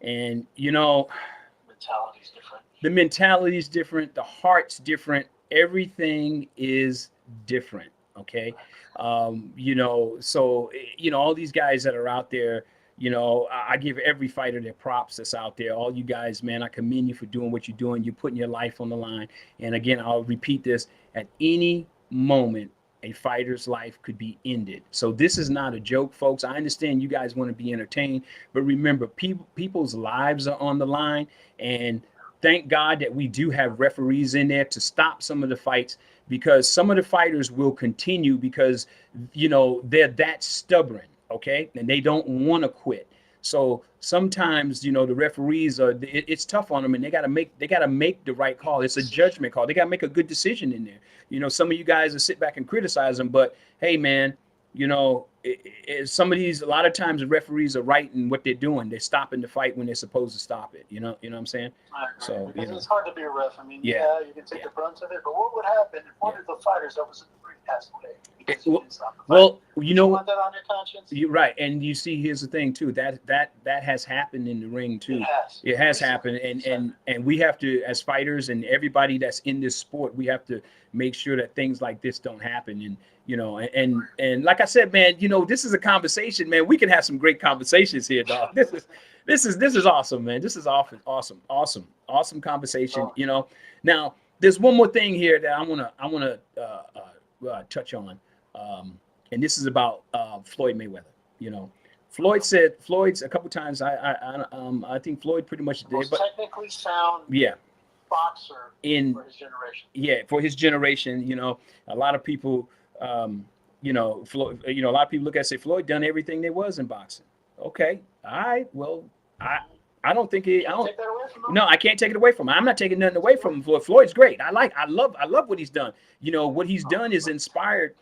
and mentality's different. The mentality is different. The heart's different. Everything is different. Okay, so all these guys that are out there. I give every fighter their props that's out there. All you guys, man, I commend you for doing what you're doing. You're putting your life on the line. And again, I'll repeat this. At any moment, a fighter's life could be ended. So this is not a joke, folks. I understand you guys want to be entertained, but remember, people's lives are on the line. And thank God that we do have referees in there to stop some of the fights, because some of the fighters will continue because, they're that stubborn. Okay, and they don't want to quit. So sometimes, the referees it's tough on them, and they gotta make the right call. It's a judgment call. They gotta make a good decision in there. Some of you guys will sit back and criticize them, but hey, man, some of these, a lot of times the referees are right in what they're doing. They're stopping the fight when they're supposed to stop it. You know what I'm saying? So because it's hard to be a ref. I mean, you can take the brunt of it, but what would happen if one of the fighters that was in the ring passed away? Well, you want that on your conscience? You're right, and you see, here's the thing too. That has happened in the ring too. It has happened, and we have to, as fighters and everybody that's in this sport, we have to make sure that things like this don't happen. And like I said, man, this is a conversation, man. We can have some great conversations here, dog. This is awesome, man. This is awesome conversation. Now there's one more thing here that I wanna touch on, and this is about Floyd Mayweather. Floyd's a couple times. I think Floyd pretty much did, but technically sound. Yeah. Boxer for his generation. Yeah, for his generation, a lot of people, Floyd, a lot of people look at it and say Floyd done everything there was in boxing. Okay, all right. Well, I don't think it. I don't. Take that away from him? No, I can't take it away from him. I'm not taking nothing away from him. Floyd's great. I love what he's done. What he's done is inspired.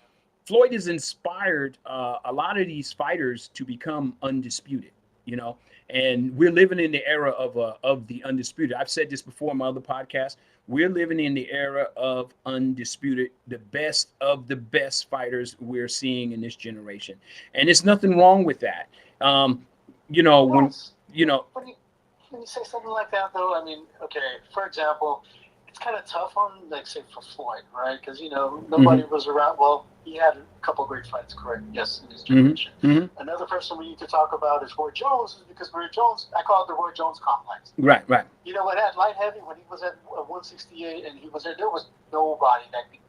Floyd has inspired a lot of these fighters to become undisputed. And we're living in the era of the undisputed. I've said this before in my other podcast. We're living in the era of undisputed, the best of the best fighters we're seeing in this generation, and there's nothing wrong with that. When you say something like that, though, I mean, okay, for example, it's kind of tough on, say, for Floyd, right? Because nobody was around. Well, he had a couple of great fights, correct? Yes, in his generation. Another person we need to talk about is Roy Jones, because Roy Jones, I call it the Roy Jones complex. Right. When at light heavy, when he was at 168 and he was there was nobody that could.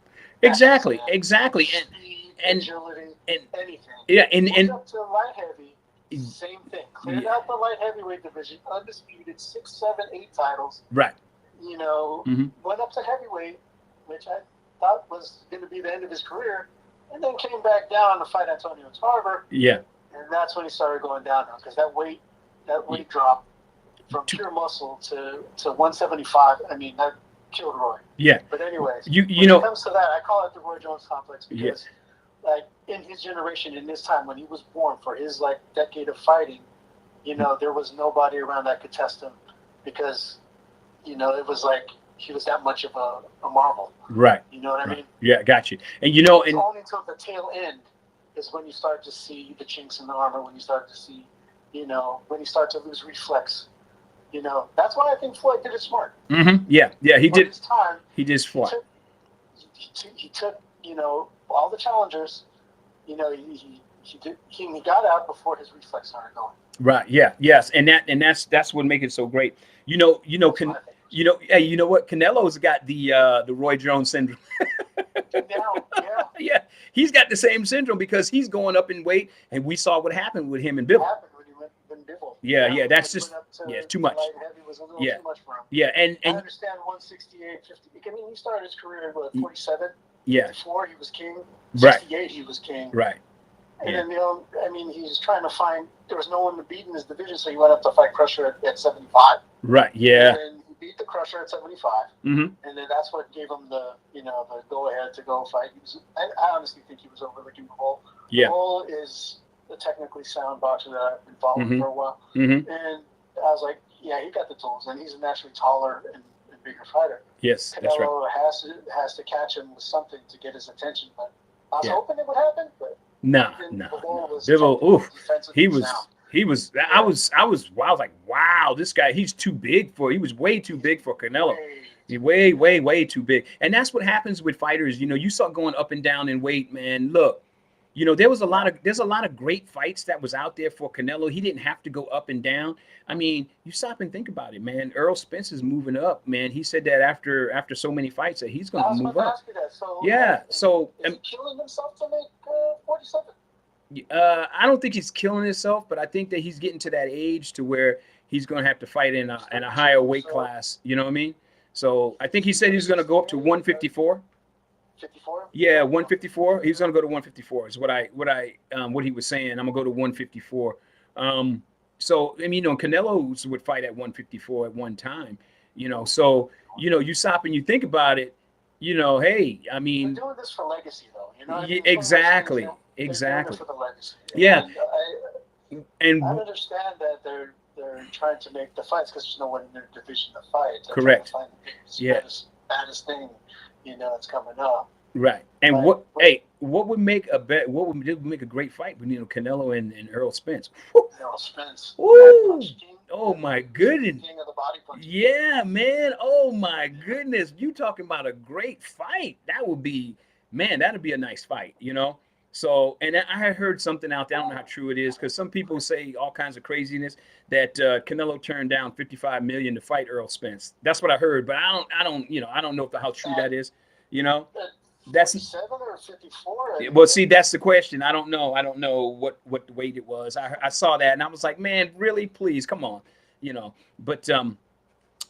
Exactly. Speed, and agility, and anything. Yeah, and up to light heavy, same thing. Cleared out the light heavyweight division, undisputed, 6, 7, 8 titles. Right. Went up to heavyweight, which I thought was going to be the end of his career, and then came back down to fight Antonio Tarver. Yeah. And that's when he started going downhill, because that weight drop from pure muscle to 175. I mean, killed Roy. Yeah. But anyways, you when know, it comes to that, I call it the Roy Jones complex yeah, because, like, in his generation, in this time when he was born, for his like decade of fighting, there was nobody around that could test him because, it was like he was that much of a marvel. right. You know what I Right. mean? Yeah, got you. And It's only until the tail end is when you start to see the chinks in the armor, when you start to see, when you start to lose reflex. That's why I think Floyd did it smart. Yeah, he For did. his time, He did what? he took, all the challengers. He got out before his reflex started going. Right. Yeah. Yes. And that's what makes it so great. Hey, you know what? Canelo's got the Roy Jones syndrome. Now, yeah. Yeah, he's got the same syndrome because he's going up in weight, and we saw what happened with him and Bill. What happened when he went in Bibble? Yeah, that's just it's too much. Light heavy was a little too much for him. Yeah, and I understand 168, 50. I mean, he started his career at 47. Yeah. 54, he was king. Right. 68, he was king. Right. And then, I mean, he's trying to find, there was no one to beat in his division, so he went up to fight Crusher at 75. Right, yeah. And then he beat the Crusher at 75. Mm-hmm. And then that's what gave him the go-ahead to go fight. I honestly think he was overlooking the Bull. Yeah. The Bull is a technically sound boxer that I've been following for a while. Mm-hmm. And I was like, yeah, he got the tools, and he's a naturally taller and bigger fighter. Yes, Canelo that's right. has to catch him with something to get his attention. But I was hoping it would happen, but no. Bivol, oof. He was. I was like, wow, this guy. He was way too big for Canelo. Way too big. And that's what happens with fighters. You saw going up and down in weight, man. Look, there's a lot of great fights that was out there for Canelo. He didn't have to go up and down. I mean, you stop and think about it, man. Earl Spence is moving up, man. He said that after so many fights that he's going to move up. Is he killing himself to make 47? I don't think he's killing himself, but I think that he's getting to that age to where he's going to have to fight in a higher weight class. You know what I mean? So I think he said he's going to go up to 154. 54? Yeah, 154. He's going to go to 154. Is what he was saying. I'm gonna go to 154. So I mean, Canelo would fight at 154 at one time. So you stop and you think about it. Hey, I mean, they're doing this for legacy, though. Exactly. They're doing it for the legacy. Yeah. And I understand that they're trying to make the fights because there's no one in their division to fight. They're correct. Trying to find the baddest thing, that's coming up. Right. And what would make a great fight between Canelo and Earl Spence? Earl Spence. Ooh. Oh my goodness. King of the body punch. Yeah, man. Oh my goodness. You talking about a great fight. That'd be a nice fight, So, and I had heard something out there. I don't know how true it is, because some people say all kinds of craziness that Canelo turned down $55 million to fight Earl Spence. That's what I heard, but I don't know how true that is. That's 57 or 54. Well, see, that's the question. I don't know what weight it was. I saw that and I was like, man, really, please, come on, But to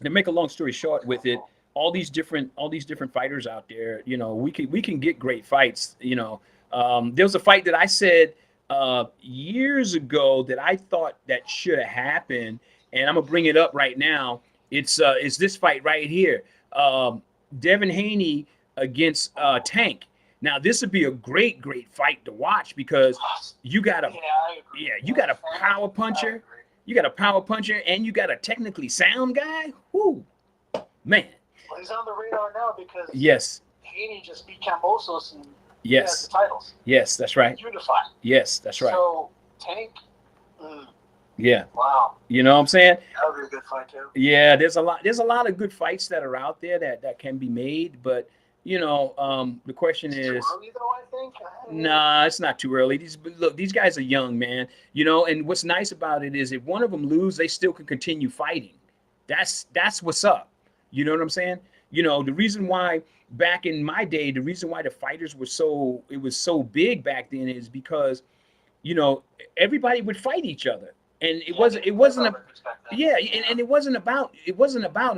make a long story short with it, all these different fighters out there, we can get great fights. There was a fight that I said years ago that I thought that should have happened, and I'm gonna bring it up right now. It's this fight right here, Devin Haney against Tank. Now this would be a great fight to watch because you got a power puncher, and you got a technically sound guy. Whoo, man. Well, he's on the radar now because Haney just beat Kambosos and has the titles. Yes, that's right. Unified. Yes, that's right. So Tank. Yeah. Wow. You know what I'm saying? That would be a good fight too. Yeah, there's a lot of good fights that are out there that can be made, but the question is, too early though, I think. Nah, it's not too early. These guys are young, man. And what's nice about it is if one of them lose, they still can continue fighting. That's what's up. You know what I'm saying? The reason why back in my day, the reason why the fighters were so big back then is because, everybody would fight each other. And it wasn't about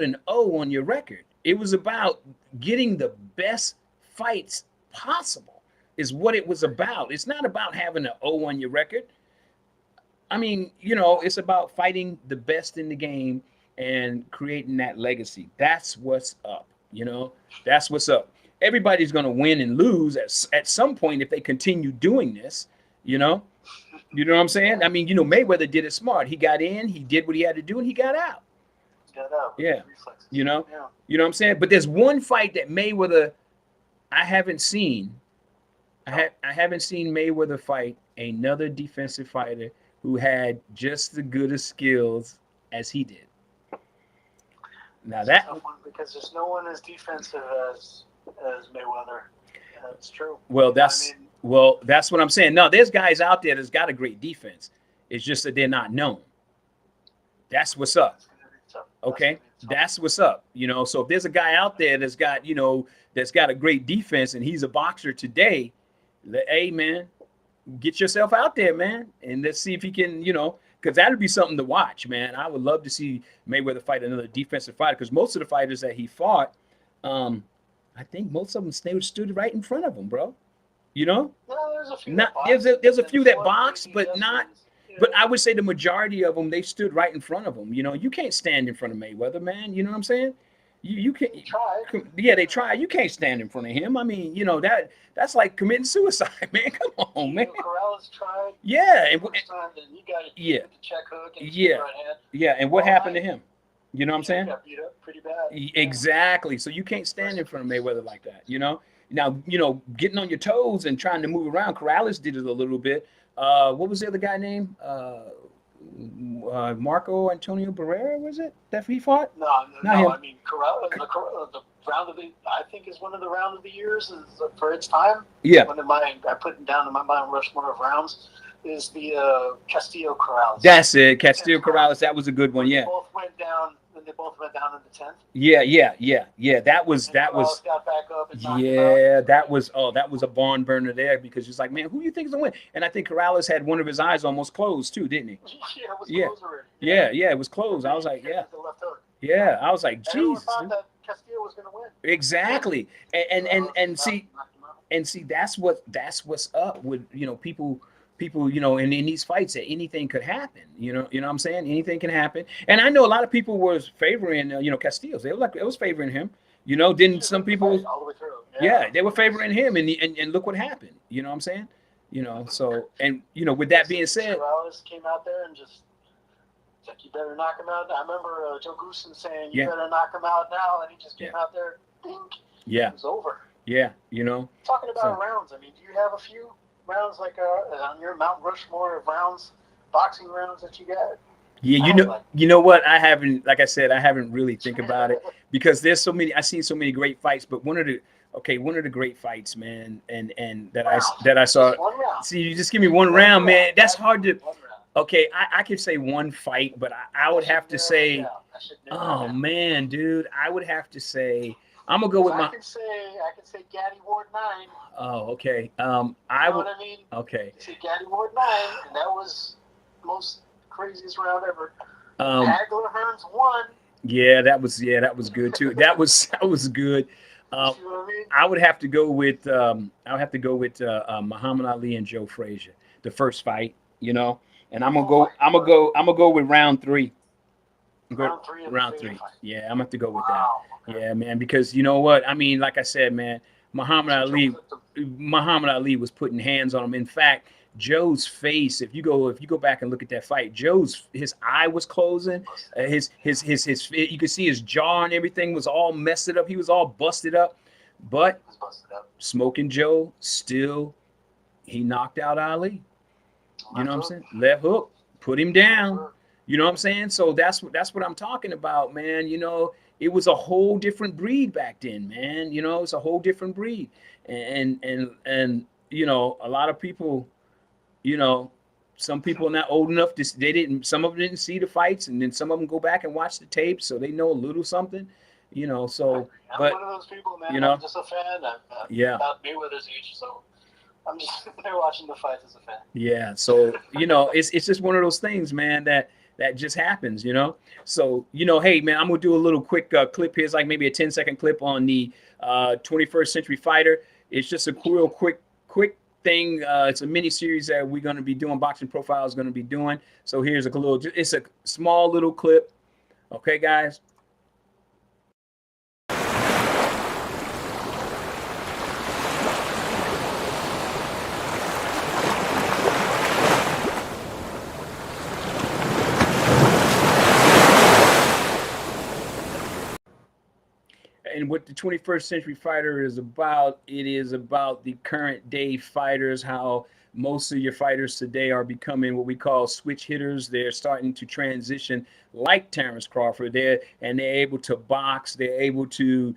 an O on your record. It was about getting the best fights possible is what it was about. It's not about having an O on your record. I mean, it's about fighting the best in the game and creating that legacy. That's what's up. You know, that's what's up. Everybody's going to win and lose at some point if they continue doing this, you know. You know what I'm saying? I mean, you know, Mayweather did it smart. He got in, he did what he had to do, and he got out. Yeah. You know? Yeah. You know what I'm saying? But there's one fight that Mayweather I haven't seen. I haven't seen Mayweather fight another defensive fighter who had just the good of skills as he did. Now that because there's no one as defensive as Mayweather. That's true. Well, that's what I'm saying. No, there's guys out there that's got a great defense. It's just that they're not known. That's what's up. Okay, that's what's up. You know, so if there's a guy out there that's got, you know, that's got a great defense and he's a boxer today, hey man, get yourself out there, man, and let's see if he can, you know, because that'd be something to watch, man. I would love to see Mayweather fight another defensive fighter because most of the fighters that he fought, I think most of them stood right in front of him, bro. You know, no, there's a few. There's a few that box, but not. But I would say the majority of them, they stood right in front of him. You know, you can't stand in front of Mayweather, man. You know what I'm saying? You can't. Yeah, they try. You can't stand in front of him. I mean, you know, that's like committing suicide, man. Come on, man. Corrales tried. Yeah, and yeah, the check hook and yeah, right hand. Yeah, and what happened to him? You know what I'm saying? Got beat up pretty bad. Exactly. So you can't stand in front of Mayweather like that. You know. Now, you know, getting on your toes and trying to move around. Corrales did it a little bit. What was the other guy name? Marco Antonio Barrera, was it that he fought? No. I mean, Corrales, the round of the, I think is one of the round of the years for its time. Yeah. One of I put it down in my Mount Rushmore of rounds is the Castillo Corrales. That's it, Castillo Corrales. That was a good one. Yeah. They both went down. They both went down in the 10th. Yeah. That was. Got back up and yeah, that was a barn burner there because it's like, man, who you think is gonna win? And I think Corrales had one of his eyes almost closed too, didn't he? Yeah, it was closed already. Yeah, it was closed. I was like, yeah. The left hook. Yeah, I was like, Jesus. Thought that Castillo was gonna win. Exactly, and see that's what's up with, you know, people, you know, in these fights that anything could happen. You know what I'm saying? Anything can happen. And I know a lot of people was favoring, you know, Castillo. They were like, it was favoring him. You know, didn't some people? All the way through. Yeah, they were favoring him, and look what happened. You know what I'm saying? You know, so, and you know, with that being said, Corrales came out there and just like, you better knock him out. I remember Joe Goosen saying, you better knock him out now, and he just came out there. Ding, yeah, it was over. Yeah, you know. Talking about rounds, I mean, do you have a few rounds like on your Mount Rushmore of rounds, boxing rounds that you got? Yeah, you know what? I haven't, like I said, I haven't really think about it because there's so many. I've seen so many great fights, but one of the great fights, man, and that I saw. See, you just give me one round, man. That's hard to. Okay, I could say one fight, but I would have to say, oh man, dude, I would have to say. I'm gonna go with my. I can say Gaddy Ward 9. Oh, okay. I would. Know what I mean? Okay. Say Gaddy Ward 9, and that was the most craziest round ever. Hagler Hearns 1. Yeah, that was good too. That was good. I would have to go with Muhammad Ali and Joe Frazier, the first fight. You know, and I'm gonna go with round 3. Round 3. Yeah, I'm gonna have to go with that. Yeah, man, because you know what? I mean, like I said, man, Muhammad Ali was putting hands on him. In fact, Joe's face, if you go back and look at that fight, his eye was closing. His you could see his jaw and everything was all messed up. He was all busted up. But Smoking Joe still, he knocked out Ali. You know what I'm saying? Left hook, put him down. You know what I'm saying? So that's what I'm talking about, man. You know, it was a whole different breed back then, man. You know, it's a whole different breed. And you know, a lot of people, you know, some people are not old enough to, some of them didn't see the fights, and then some of them go back and watch the tapes, so they know a little something, you know. So, I'm but one of those people, man. You know, I'm just a fan. Yeah. About Mayweather's age, so I'm just there watching the fights as a fan. Yeah. So, you know, it's just one of those things, man, that just happens, you know. So, you know, hey, man, I'm gonna do a little quick clip here. It's like maybe a 10-second clip on the 21st Century Fighter. It's just a real quick thing. It's a mini series that we're going to be doing. Boxing Profile is going to be doing. So here's it's a small little clip. Okay, guys. and what the 21st Century Fighter is about, it is about the current day fighters, how most of your fighters today are becoming what we call switch hitters. They're starting to transition like Terrence Crawford. They're able to box. They're able to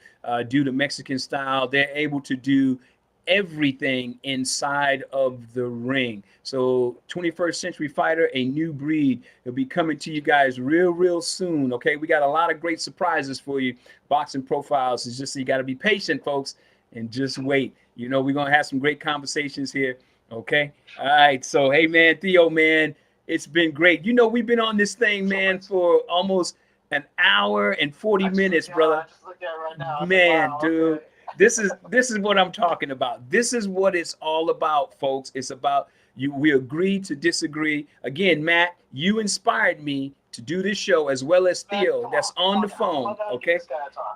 do the Mexican style. They're able to do everything inside of the ring. So 21st Century Fighter, a new breed, will be coming to you guys real soon. Okay, we got a lot of great surprises for you. Boxing Profiles is just, you got to be patient, folks, and just wait. You know, we're gonna have some great conversations here. Okay, all right. So hey man, Theo man, it's been great. You know, we've been on this thing, man, for almost an hour and 40 minutes, brother. I just looked at it right now. Man, Wow, dude. okay. This is what I'm talking about. This is what it's all about, folks. It's about you. We agree to disagree. Again, Matt, you inspired me to do this show, as well as Theo, that's on the phone. Okay.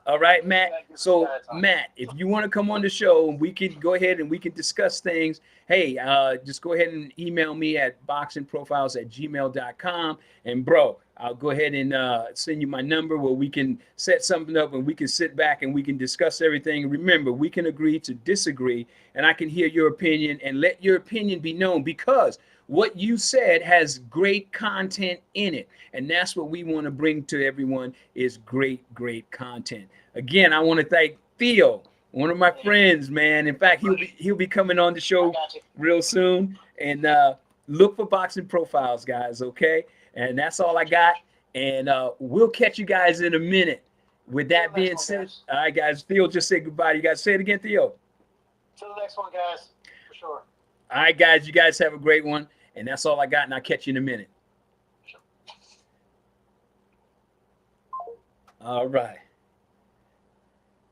All right, Matt. So Matt, if you want to come on the show, we can go ahead and we can discuss things. Hey, just go ahead and email me at boxingprofiles@gmail.com. And bro, I'll go ahead and send you my number where we can set something up and we can sit back and we can discuss everything. Remember, we can agree to disagree, and I can hear your opinion and let your opinion be known, because what you said has great content in it. And that's what we want to bring to everyone, is great content. Again, I want to thank Theo, one of my friends, man. In fact, he'll be coming on the show real soon. And look for Boxing Profiles, guys, okay? And that's all I got. And we'll catch you guys in a minute. With that being said, all right, guys, Theo just said goodbye. You guys say it again, Theo. Till the next one, guys, for sure. All right, guys, you guys have a great one. And that's all I got, and I'll catch you in a minute. All right.